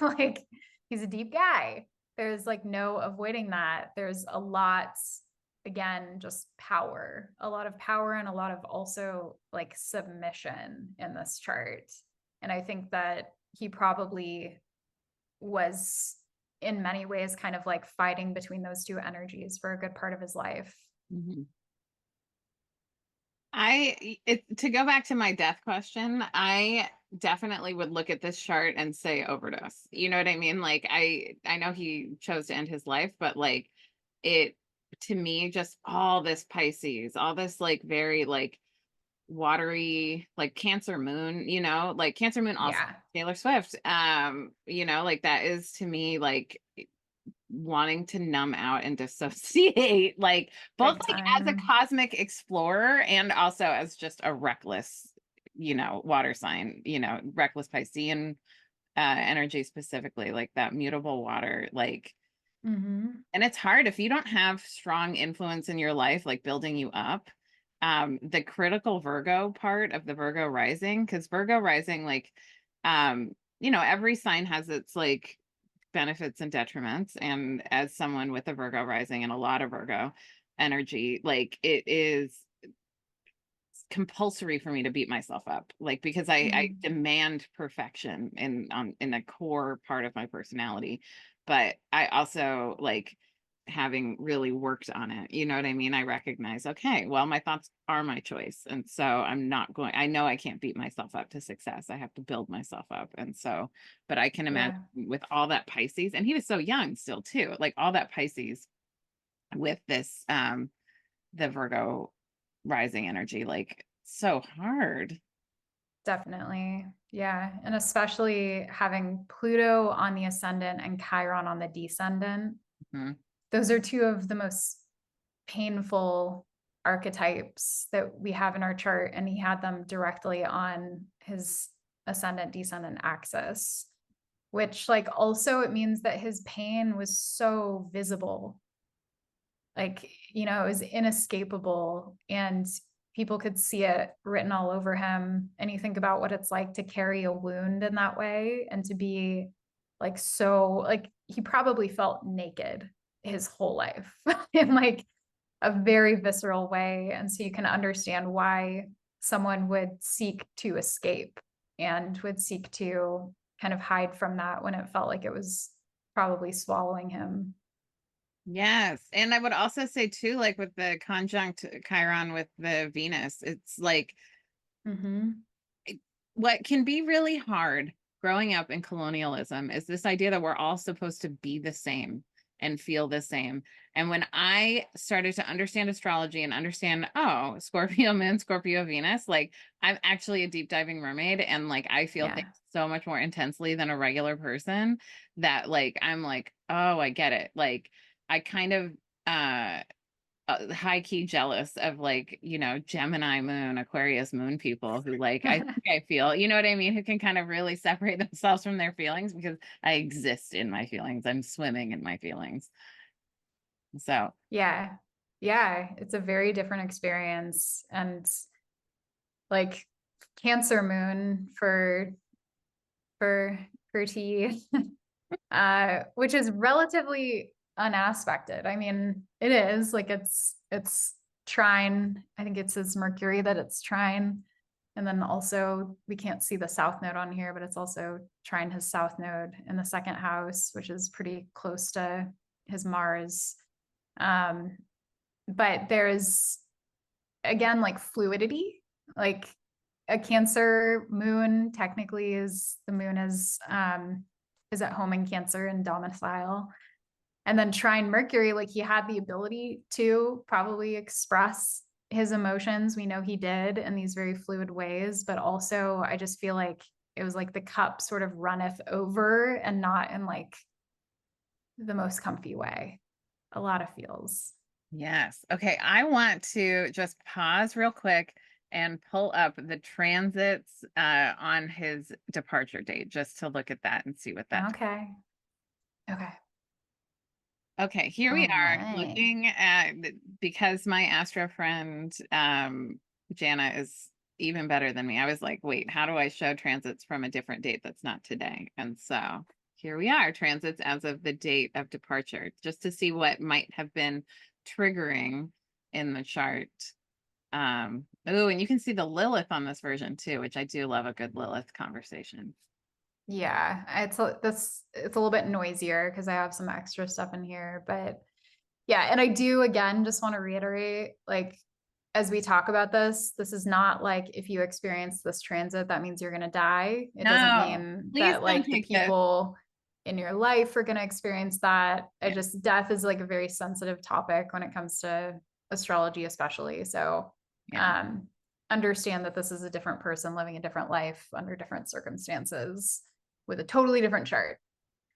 like he's a deep guy. There's like no avoiding that. There's a lot, again, just power, a lot of power and a lot of also like submission in this chart. And I think that he probably was in many ways kind of like fighting between those two energies for a good part of his life. Mm-hmm. To go back to my death question, I definitely would look at this chart and say overdose. You know what I mean? Like I know he chose to end his life, but like it to me just all this Pisces, all this like very like watery like Cancer moon, like Cancer moon also Yeah. Taylor Swift. Like that is to me like wanting to numb out and dissociate, like both like as a cosmic explorer and also as just a reckless, water sign, reckless Piscean energy specifically, like that mutable water, like, and it's hard if you don't have strong influence in your life, like building you up. The critical Virgo part of the Virgo rising, because Virgo rising, like, every sign has its like benefits and detriments. And as someone with a Virgo rising and a lot of Virgo energy, like it is compulsory for me to beat myself up, like because I demand perfection in a core part of my personality, but I also like having really worked on it, you know what I mean? I recognize, okay, well, my thoughts are my choice. And so I know I can't beat myself up to success. I have to build myself up. And so, but I can imagine with all that Pisces, and he was so young still too, like all that Pisces with this, the Virgo rising energy, like so hard. Definitely. Yeah. And especially having Pluto on the ascendant and Chiron on the descendant. Mm-hmm. Those are two of the most painful archetypes that we have in our chart. And he had them directly on his ascendant descendant axis, which like also it means that his pain was so visible. Like, it was inescapable. And people could see it written all over him. And you think about what it's like to carry a wound in that way and to be like, so like he probably felt naked his whole life in like a very visceral way. And so you can understand why someone would seek to escape and would seek to kind of hide from that when it felt like it was probably swallowing him. Yes. And I would also say too, like with the conjunct Chiron with the Venus, it's like what can be really hard growing up in colonialism is this idea that we're all supposed to be the same and feel the same. And when I started to understand astrology and understand, oh, Scorpio moon, Scorpio Venus, like I'm actually a deep diving mermaid and like I feel things so much more intensely than a regular person that like I'm like, oh, I get it. Like I kind of high key jealous of like, you know, Gemini moon, Aquarius moon people who like, I think I feel, you know what I mean? Who can kind of really separate themselves from their feelings because I exist in my feelings. I'm swimming in my feelings. So, yeah. Yeah. It's a very different experience. And like Cancer moon for T, which is relatively unaspected. I mean, it is like it's trine. I think it says Mercury that it's trine. And then also we can't see the south node on here, but it's also trine his south node in the second house, which is pretty close to his Mars. But there's again like fluidity, like a Cancer moon technically is the moon is at home in Cancer and domicile. And then trine Mercury, like he had the ability to probably express his emotions. We know he did in these very fluid ways, but also I just feel like it was like the cup sort of runneth over and not in like the most comfy way. A lot of feels. yes. Okay. I want to just pause real quick and pull up the transits on his departure date just to look at that and see what that. Okay. Okay. Okay, here we All are right. looking at because my astro friend Jana is even better than me. I was like, wait, how do I show transits from a different date that's not today? And so here we are, transits as of the date of departure, just to see what might have been triggering in the chart. Oh, and you can see the Lilith on this version too, which I do love a good Lilith conversation. Yeah, it's a little bit noisier because I have some extra stuff in here, but yeah, and I do again just want to reiterate, like as we talk about this, this is not like if you experience this transit, that means you're gonna die. It doesn't No, mean please that don't like the take this. people in your life are gonna experience that. I Yeah, just death is like a very sensitive topic when it comes to astrology, especially. So yeah. um understand that this is a different person living a different life under different circumstances with a totally different chart.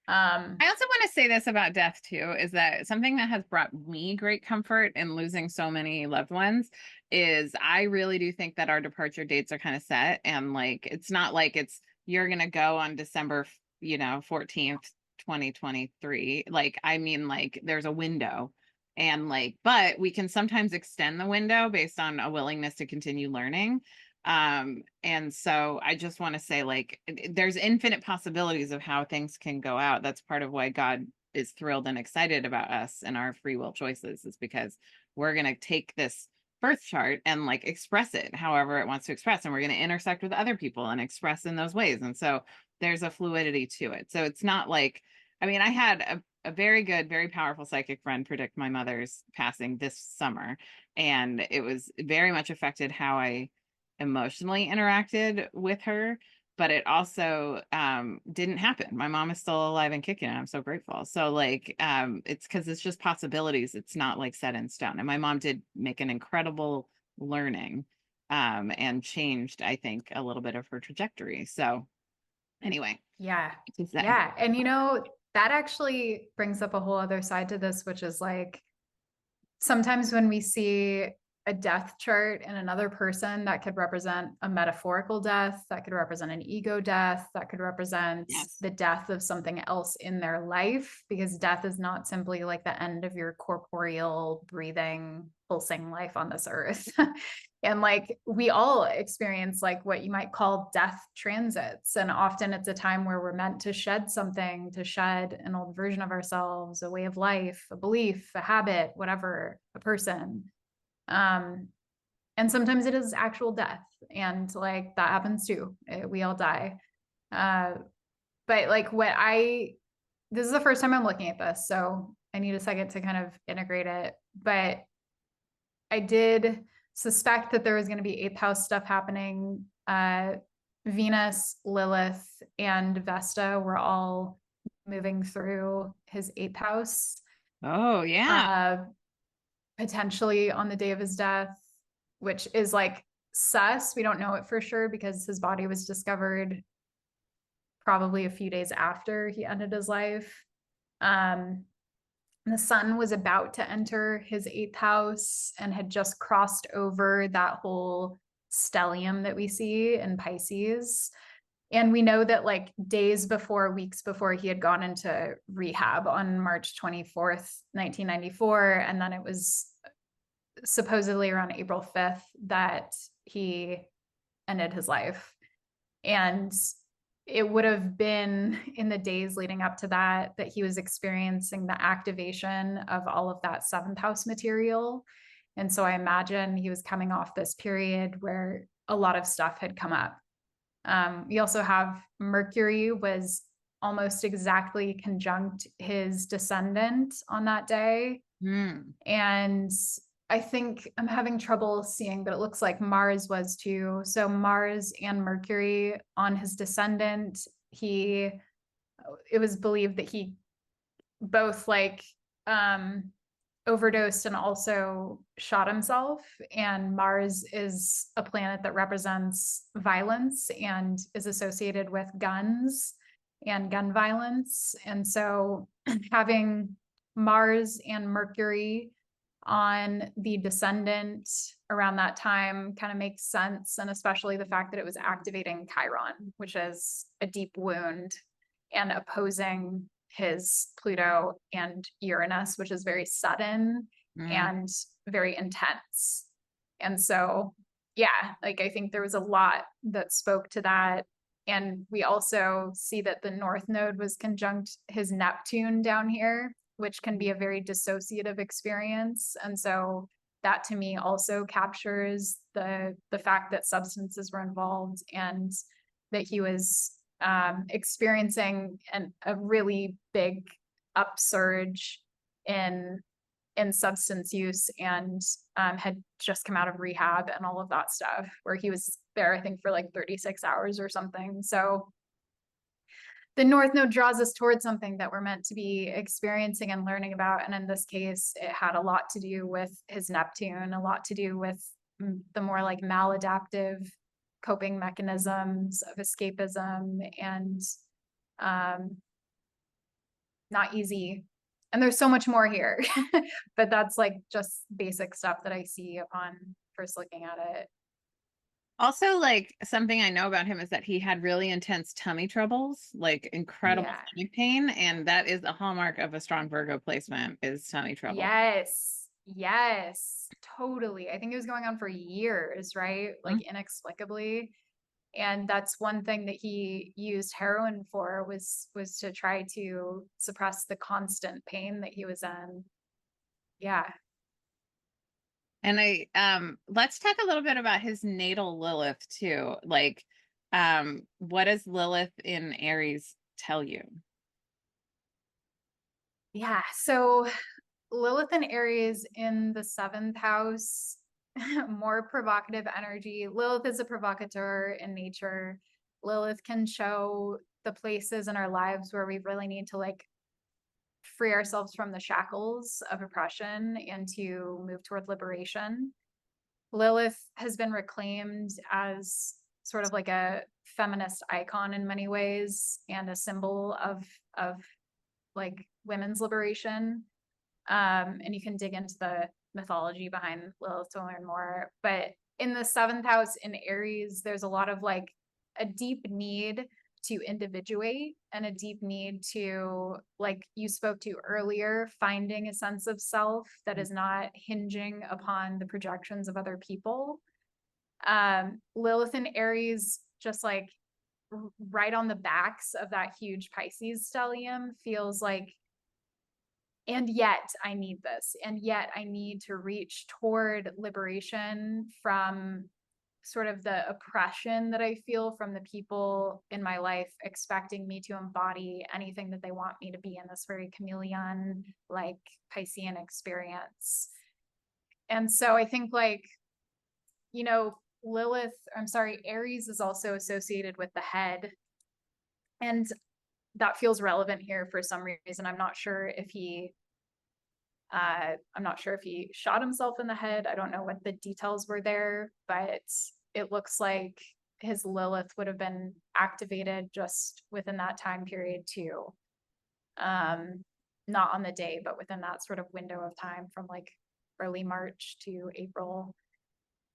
I also want to say this about death too, is that something that has brought me great comfort in losing so many loved ones is I really do think that our departure dates are kind of set. And like, it's not like it's, you're going to go on December, 14th, 2023. Like, I mean, like there's a window and like, but we can sometimes extend the window based on a willingness to continue learning. And so I just want to say like there's infinite possibilities of how things can go out. That's part of why God is thrilled and excited about us and our free will choices, is because we're going to take this birth chart and like express it however it wants to express, and we're going to intersect with other people and express in those ways. And so there's a fluidity to it. So it's not like, I mean, I had a very good, very powerful psychic friend predict my mother's passing this summer, and it was very much affected how I emotionally interacted with her, but it also didn't happen. My mom is still alive and kicking, and I'm so grateful. So like it's because it's just possibilities. It's not like set in stone. And my mom did make an incredible learning and changed, I think, a little bit of her trajectory. So anyway, Yeah. to say. Yeah. And that actually brings up a whole other side to this, which is like sometimes when we see a death chart in another person, that could represent a metaphorical death, that could represent an ego death, that could represent Yes. the death of something else in their life, because death is not simply like the end of your corporeal breathing pulsing life on this earth. And like we all experience like what you might call death transits. And often it's a time where we're meant to shed something, to shed an old version of ourselves, a way of life, a belief, a habit, whatever, a person. And sometimes it is actual death. And like that happens too. We all die. But like this is the first time I'm looking at this, so I need a second to kind of integrate it. But I did suspect that there was going to be eighth house stuff happening. Venus, Lilith, and Vesta were all moving through his eighth house. Oh, yeah. Potentially on the day of his death, which is like sus. We don't know it for sure because his body was discovered probably a few days after he ended his life. The sun was about to enter his eighth house and had just crossed over that whole stellium that we see in Pisces. And we know that like days before, weeks before, he had gone into rehab on March 24th, 1994. And then it was supposedly around April 5th that he ended his life. And it would have been in the days leading up to that he was experiencing the activation of all of that seventh house material. And so I imagine he was coming off this period where a lot of stuff had come up. We also have Mercury was almost exactly conjunct his descendant on that day. And I think I'm having trouble seeing, but it looks like Mars was too. So Mars and Mercury on his descendant, it was believed that he both like overdosed and also shot himself. And Mars is a planet that represents violence and is associated with guns and gun violence. And so having Mars and Mercury on the descendant around that time kind of makes sense. And especially the fact that it was activating Chiron, which is a deep wound, and opposing his Pluto and Uranus, which is very sudden and very intense. And so, yeah, like I think there was a lot that spoke to that. And we also see that the North Node was conjunct his Neptune down here, which can be a very dissociative experience. And so that to me also captures the fact that substances were involved and that he was experiencing a really big upsurge in substance use, and had just come out of rehab and all of that stuff, where he was there, I think, for like 36 hours or something. So the North Node draws us towards something that we're meant to be experiencing and learning about. And in this case, it had a lot to do with his Neptune, a lot to do with the more like maladaptive coping mechanisms of escapism, and not easy. And there's so much more here, but that's like just basic stuff that I see upon first looking at it. Also, like something I know about him is that he had really intense tummy troubles, like incredible stomach pain. And that is a hallmark of a strong Virgo placement, is tummy trouble. Yes, totally. I think it was going on for years, right? Like inexplicably. And that's one thing that he used heroin for, was to try to suppress the constant pain that he was in. Yeah. And let's talk a little bit about his natal Lilith too. Like, what does Lilith in Aries tell you? Yeah. So Lilith in Aries in the seventh house, more provocative energy. Lilith is a provocateur in nature. Lilith can show the places in our lives where we really need to like free ourselves from the shackles of oppression and to move toward liberation. Lilith has been reclaimed as sort of like a feminist icon in many ways, and a symbol of like women's liberation. And you can dig into the mythology behind Lilith to learn more. But in the seventh house in Aries, there's a lot of like a deep need to individuate and a deep need to, like you spoke to earlier, finding a sense of self that is not hinging upon the projections of other people. Lilith in Aries, just like right on the backs of that huge Pisces stellium, feels like, and yet I need this, and yet I need to reach toward liberation from sort of the oppression that I feel from the people in my life expecting me to embody anything that they want me to be in this very chameleon, like Piscean experience. And so I think, like, you know, Aries is also associated with the head. And that feels relevant here for some reason. I'm not sure if he shot himself in the head. I don't know what the details were there, but it looks like his Lilith would have been activated just within that time period too. Not on the day, but within that sort of window of time from like early March to April.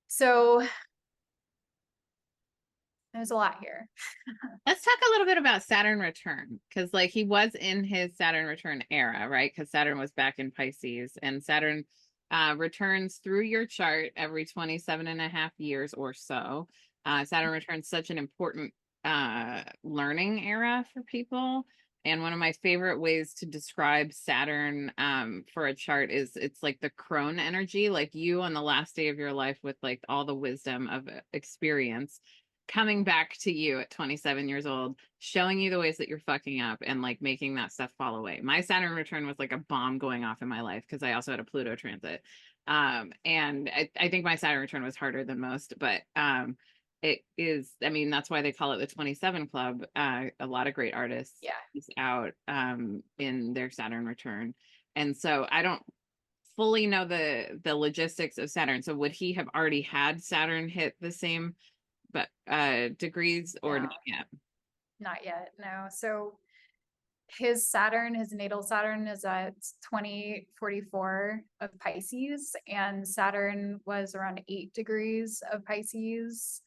So there's a lot here. Let's talk a little bit about Saturn return, because like he was in his Saturn return era, right? Because Saturn was back in Pisces, and Saturn returns through your chart every 27 and a half years or so. Saturn returns such an important learning era for people. And one of my favorite ways to describe Saturn for a chart is it's like the crone energy, like you on the last day of your life with like all the wisdom of experience coming back to you at 27 years old, showing you the ways that you're fucking up and like making that stuff fall away. My Saturn return was like a bomb going off in my life because I also had a Pluto transit. And I think my Saturn return was harder than most, but it is, I mean, that's why they call it the 27 Club. A lot of great artists out in their Saturn return. And so I don't fully know the logistics of Saturn. So would he have already had Saturn hit the same degrees or not yet? Not yet, no. So his natal Saturn is at 2044 of Pisces, and Saturn was around 8 degrees of Pisces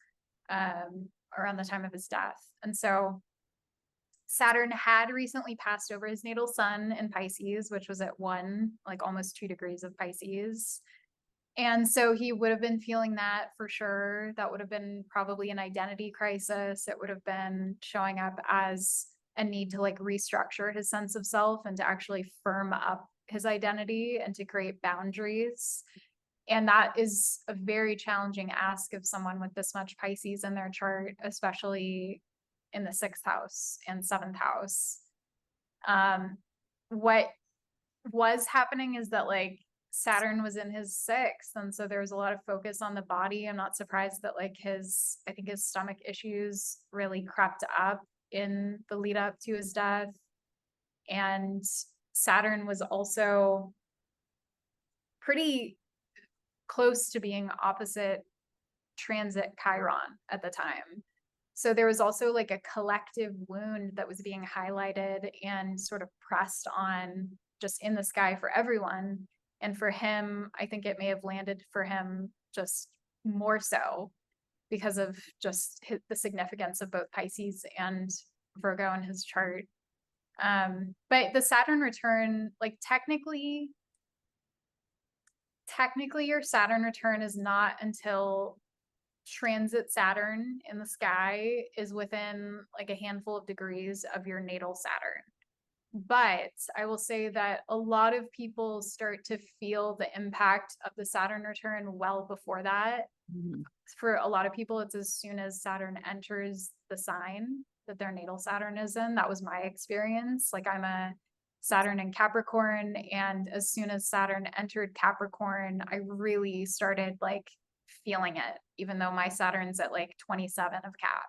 around the time of his death. And so Saturn had recently passed over his natal sun in Pisces, which was at 1, like almost 2 degrees of Pisces. And so he would have been feeling that for sure. That would have been probably an identity crisis. It would have been showing up as a need to like restructure his sense of self and to actually firm up his identity and to create boundaries. And that is a very challenging ask of someone with this much Pisces in their chart, especially in the 6th house and 7th house. What was happening is that like Saturn was in his 6th, and so there was a lot of focus on the body. I'm not surprised that like I think his stomach issues really crept up in the lead up to his death. And Saturn was also pretty close to being opposite transit Chiron at the time. So there was also like a collective wound that was being highlighted and sort of pressed on just in the sky for everyone. And for him, I think it may have landed for him just more so because of just the significance of both Pisces and Virgo in his chart. But the Saturn return, like technically your Saturn return is not until transit Saturn in the sky is within like a handful of degrees of your natal Saturn. But I will say that a lot of people start to feel the impact of the Saturn return well before that. Mm-hmm. For a lot of people, it's as soon as Saturn enters the sign that their natal Saturn is in. That was my experience. Like I'm a Saturn in Capricorn, and as soon as Saturn entered Capricorn, I really started like feeling it, even though my Saturn's at like 27 of Cap.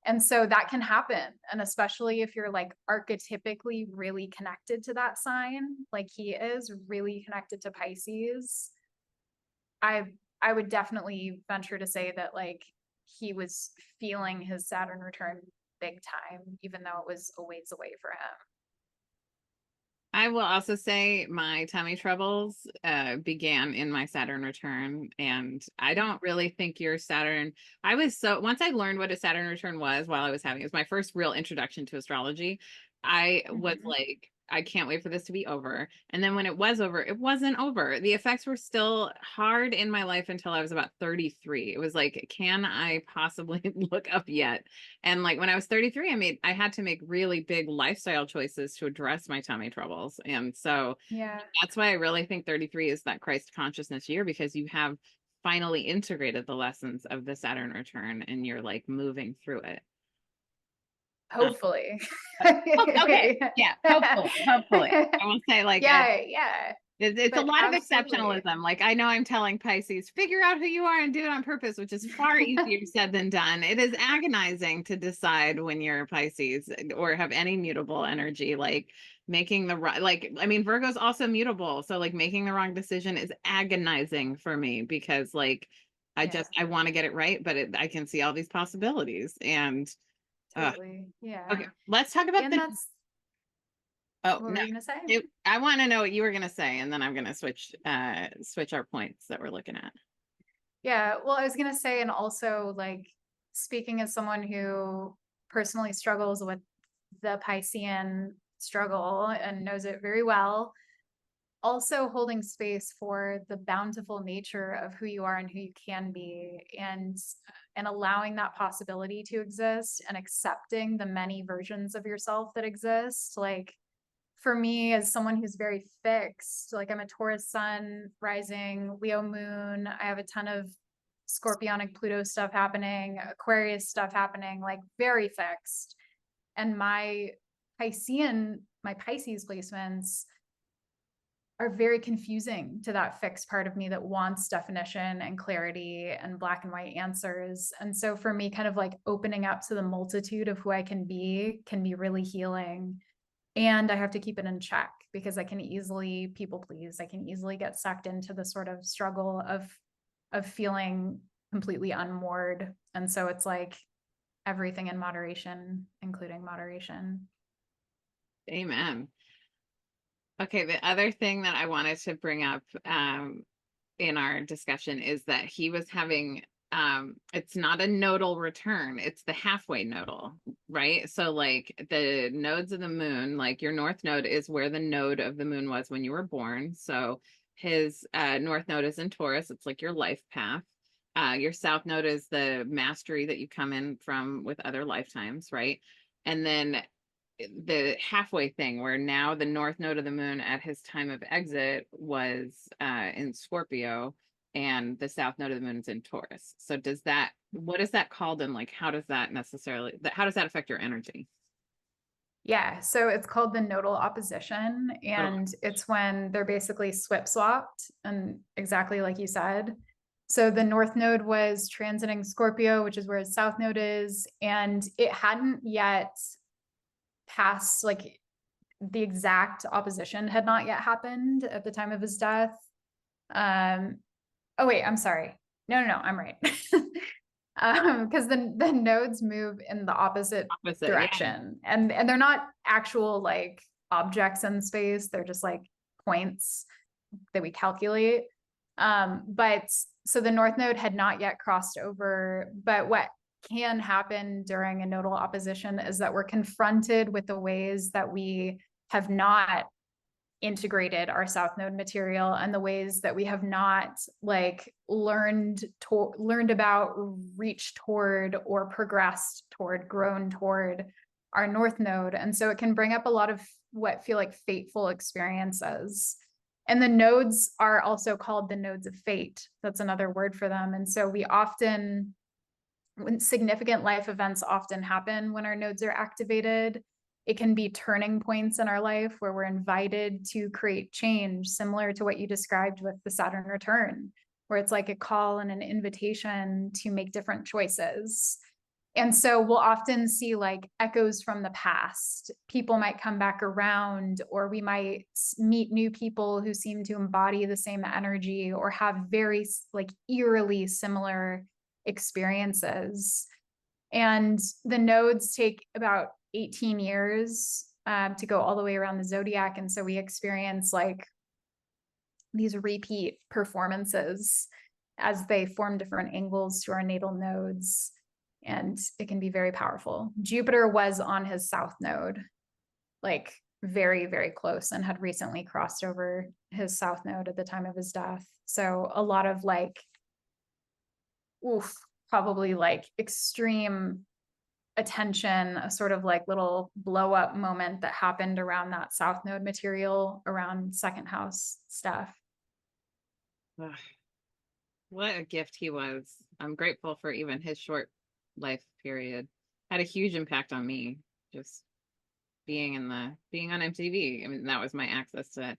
And so that can happen. And especially if you're like archetypically really connected to that sign, like he is really connected to Pisces, I would definitely venture to say that like he was feeling his Saturn return big time, even though it was a ways away for him. I will also say my tummy troubles began in my Saturn return, and I don't really think your Saturn. Once I learned what a Saturn return was while I was having it was my first real introduction to astrology. I was Mhm. like, I can't wait for this to be over. And then when it was over, it wasn't over. The effects were still hard in my life until I was about 33. It was like, can I possibly look up yet? And like when I was 33, I had to make really big lifestyle choices to address my tummy troubles. And so Yeah, that's why I really think 33 is that Christ consciousness year, because you have finally integrated the lessons of the Saturn return and you're like moving through it. Uh, hopefully. okay. Yeah. Hopefully. I will say like Yeah, yeah. it's a But lot of absolutely. exceptionalism. Like I know I'm telling Pisces, figure out who you are and do it on purpose, which is far easier said than done. It is agonizing to decide when you're a Pisces or have any mutable energy, like making the right, like, I mean, Virgo's also mutable. So like making the wrong decision is agonizing for me because like, Yeah, I want to get it right, but I can see all these possibilities and, totally. okay, Yeah. let's talk about And the, that's oh what were no, you gonna say? I want to know what you were going to say, and then I'm going to switch our points that we're looking at. Yeah, well, I was gonna say, and also like speaking as someone who personally struggles with the Piscean struggle and knows it very well, also holding space for the bountiful nature of who you are and who you can be, and allowing that possibility to exist and accepting the many versions of yourself that exist. Like for me, as someone who's very fixed, like I'm a Taurus sun, rising, Leo moon, I have a ton of Scorpionic Pluto stuff happening, Aquarius stuff happening, like very fixed. And my Pisces placements are very confusing to that fixed part of me that wants definition and clarity and black and white answers. And so for me, kind of like opening up to the multitude of who I can be really healing. And I have to keep it in check because I can easily people please. I can easily get sucked into the sort of struggle of feeling completely unmoored. And so it's like everything in moderation, including moderation. Amen. Okay, the other thing that I wanted to bring up in our discussion is that he was having it's not a nodal return, it's the halfway nodal, right? So like the nodes of the moon, like your north node is where the node of the moon was when you were born. So his north node is in Taurus, it's like your life path. Your south node is the mastery that you come in from with other lifetimes, right? And then the halfway thing where now the north node of the moon at his time of exit was in Scorpio and the south node of the moon is in Taurus. So what is that called, and like how does that affect your energy? Yeah, so it's called the nodal opposition, and it's when they're basically swip swapped, and exactly like you said. So the north node was transiting Scorpio, which is where his south node is, and it hadn't yet passed, like the exact opposition had not yet happened at the time of his death. Oh wait, I'm sorry. No, I'm right. Because the nodes move in the opposite Opposite, yeah. direction, and they're not actual like objects in space. They're just like points that we calculate. But so the north node had not yet crossed over. But what can happen during a nodal opposition is that we're confronted with the ways that we have not integrated our south node material and the ways that we have not like learned about, reached toward, or progressed toward, grown toward our north node. And so it can bring up a lot of what feel like fateful experiences. And the nodes are also called the nodes of fate. That's another word for them. And so when significant life events often happen when our nodes are activated, it can be turning points in our life where we're invited to create change, similar to what you described with the Saturn return, where it's like a call and an invitation to make different choices. And so we'll often see like echoes from the past. People might come back around, or we might meet new people who seem to embody the same energy or have very like eerily similar experiences. And the nodes take about 18 years to go all the way around the zodiac. And so we experience like these repeat performances as they form different angles to our natal nodes. And it can be very powerful. Jupiter was on his south node, like very, very close, and had recently crossed over his south node at the time of his death. So a lot of like, probably like extreme attention, a sort of like little blow up moment that happened around that south node material, around second house stuff. Ugh, what a gift he was. I'm grateful for even his short life period. Had a huge impact on me, just being on MTV. I mean, that was my access to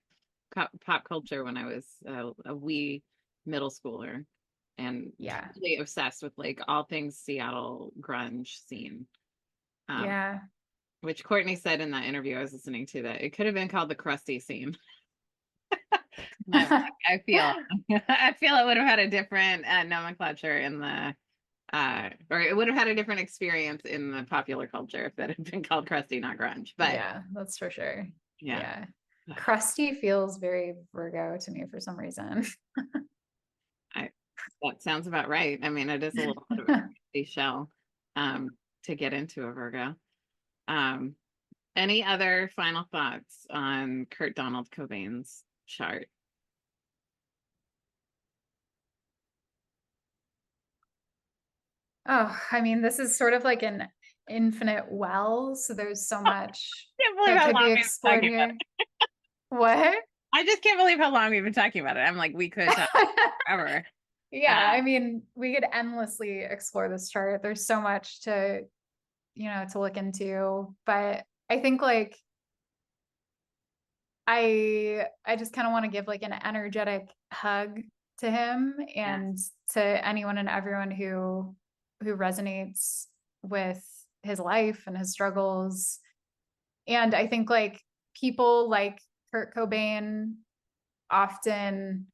pop culture when I was a wee middle schooler, and really obsessed with like all things Seattle grunge scene. Yeah. Which Courtney said in that interview I was listening to, that it could have been called the crusty scene. I feel it would have had a different nomenclature in the or it would have had a different experience in the popular culture if that had been called crusty, not grunge. But yeah, that's for sure. Yeah. Crusty feels very Virgo to me for some reason. That sounds about right. I mean, it is a little bit of a crusty shell to get into a Virgo. Any other final thoughts on Kurt Donald Cobain's chart? Oh, I mean, this is sort of like an infinite well, so there's so much that could be explored here. What? I just can't believe how long we've been talking about it. I'm like, we could talk forever. Yeah, I mean, we could endlessly explore this chart. There's so much to, to look into. But I think like I just kind of want to give like an energetic hug to him and to anyone and everyone who resonates with his life and his struggles. And I think like people like Kurt Cobain often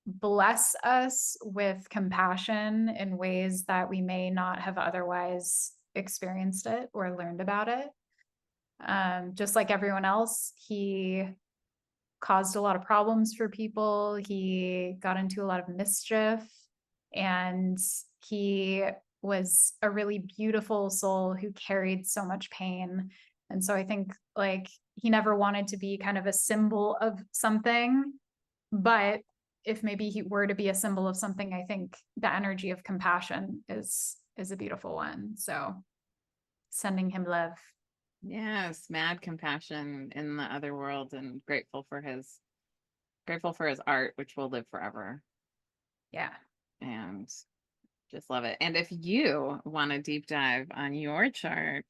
bless us with compassion in ways that we may not have otherwise experienced it or learned about it. Just like everyone else, he caused a lot of problems for people. He got into a lot of mischief, and he was a really beautiful soul who carried so much pain. And so I think like he never wanted to be kind of a symbol of something, but if maybe he were to be a symbol of something, I think the energy of compassion is a beautiful one. So sending him love. Yes, mad compassion in the other world, and grateful for his art, which will live forever. Yeah. And just love it. And if you want a deep dive on your chart,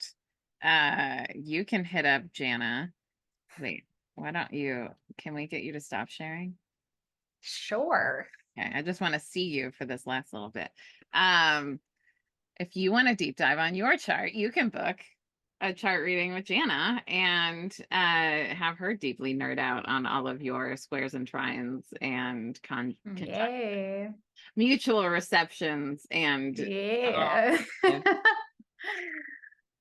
you can hit up Jana. Wait, can we get you to stop sharing? Sure. Okay, I just want to see you for this last little bit. If you want a deep dive on your chart, you can book a chart reading with Jana and have her deeply nerd out on all of your squares and trines and mutual receptions and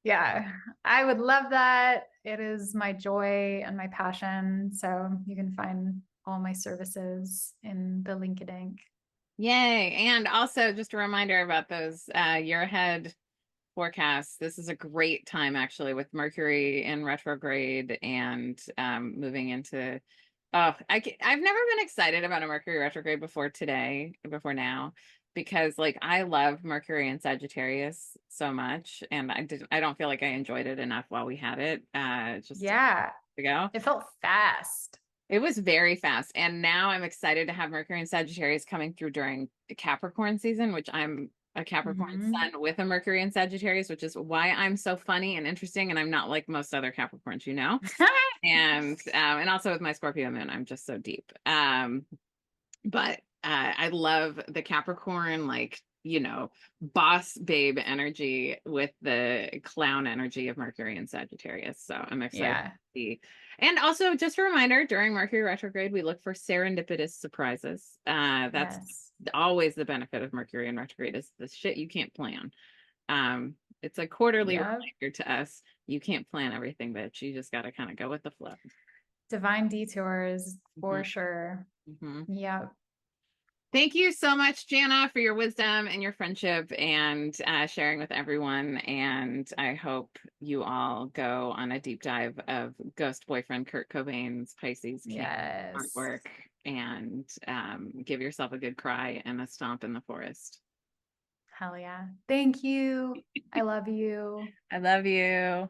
yeah, I would love that. It is my joy and my passion. So you can find all my services in the link-a-dink. Yay. And also just a reminder about those year ahead forecasts. This is a great time actually with Mercury in retrograde and moving into I've never been excited about a Mercury retrograde before now, because like I love Mercury and Sagittarius so much, and I don't feel like I enjoyed it enough while we had it just ago. It felt fast. It was very fast. And now I'm excited to have Mercury and Sagittarius coming through during Capricorn season, which I'm a Capricorn sun with a Mercury and Sagittarius, which is why I'm so funny and interesting. And I'm not like most other Capricorns, and also with my Scorpio moon, I'm just so deep. But I love the Capricorn, like, boss babe energy with the clown energy of Mercury and Sagittarius. So I'm excited to see. And also just a reminder, during Mercury retrograde, we look for serendipitous surprises. That's always the benefit of Mercury in retrograde, is the shit you can't plan. It's a quarterly Yep. reminder to us. You can't plan everything, bitch. You just got to kind of go with the flow. Divine detours for Mhm. sure. Mhm. Yep. Thank you so much, Jana, for your wisdom and your friendship and sharing with everyone. And I hope you all go on a deep dive of Ghost Boyfriend Kurt Cobain's Pisces King Yes. artwork and give yourself a good cry and a stomp in the forest. Hell yeah. Thank you. I love you. I love you.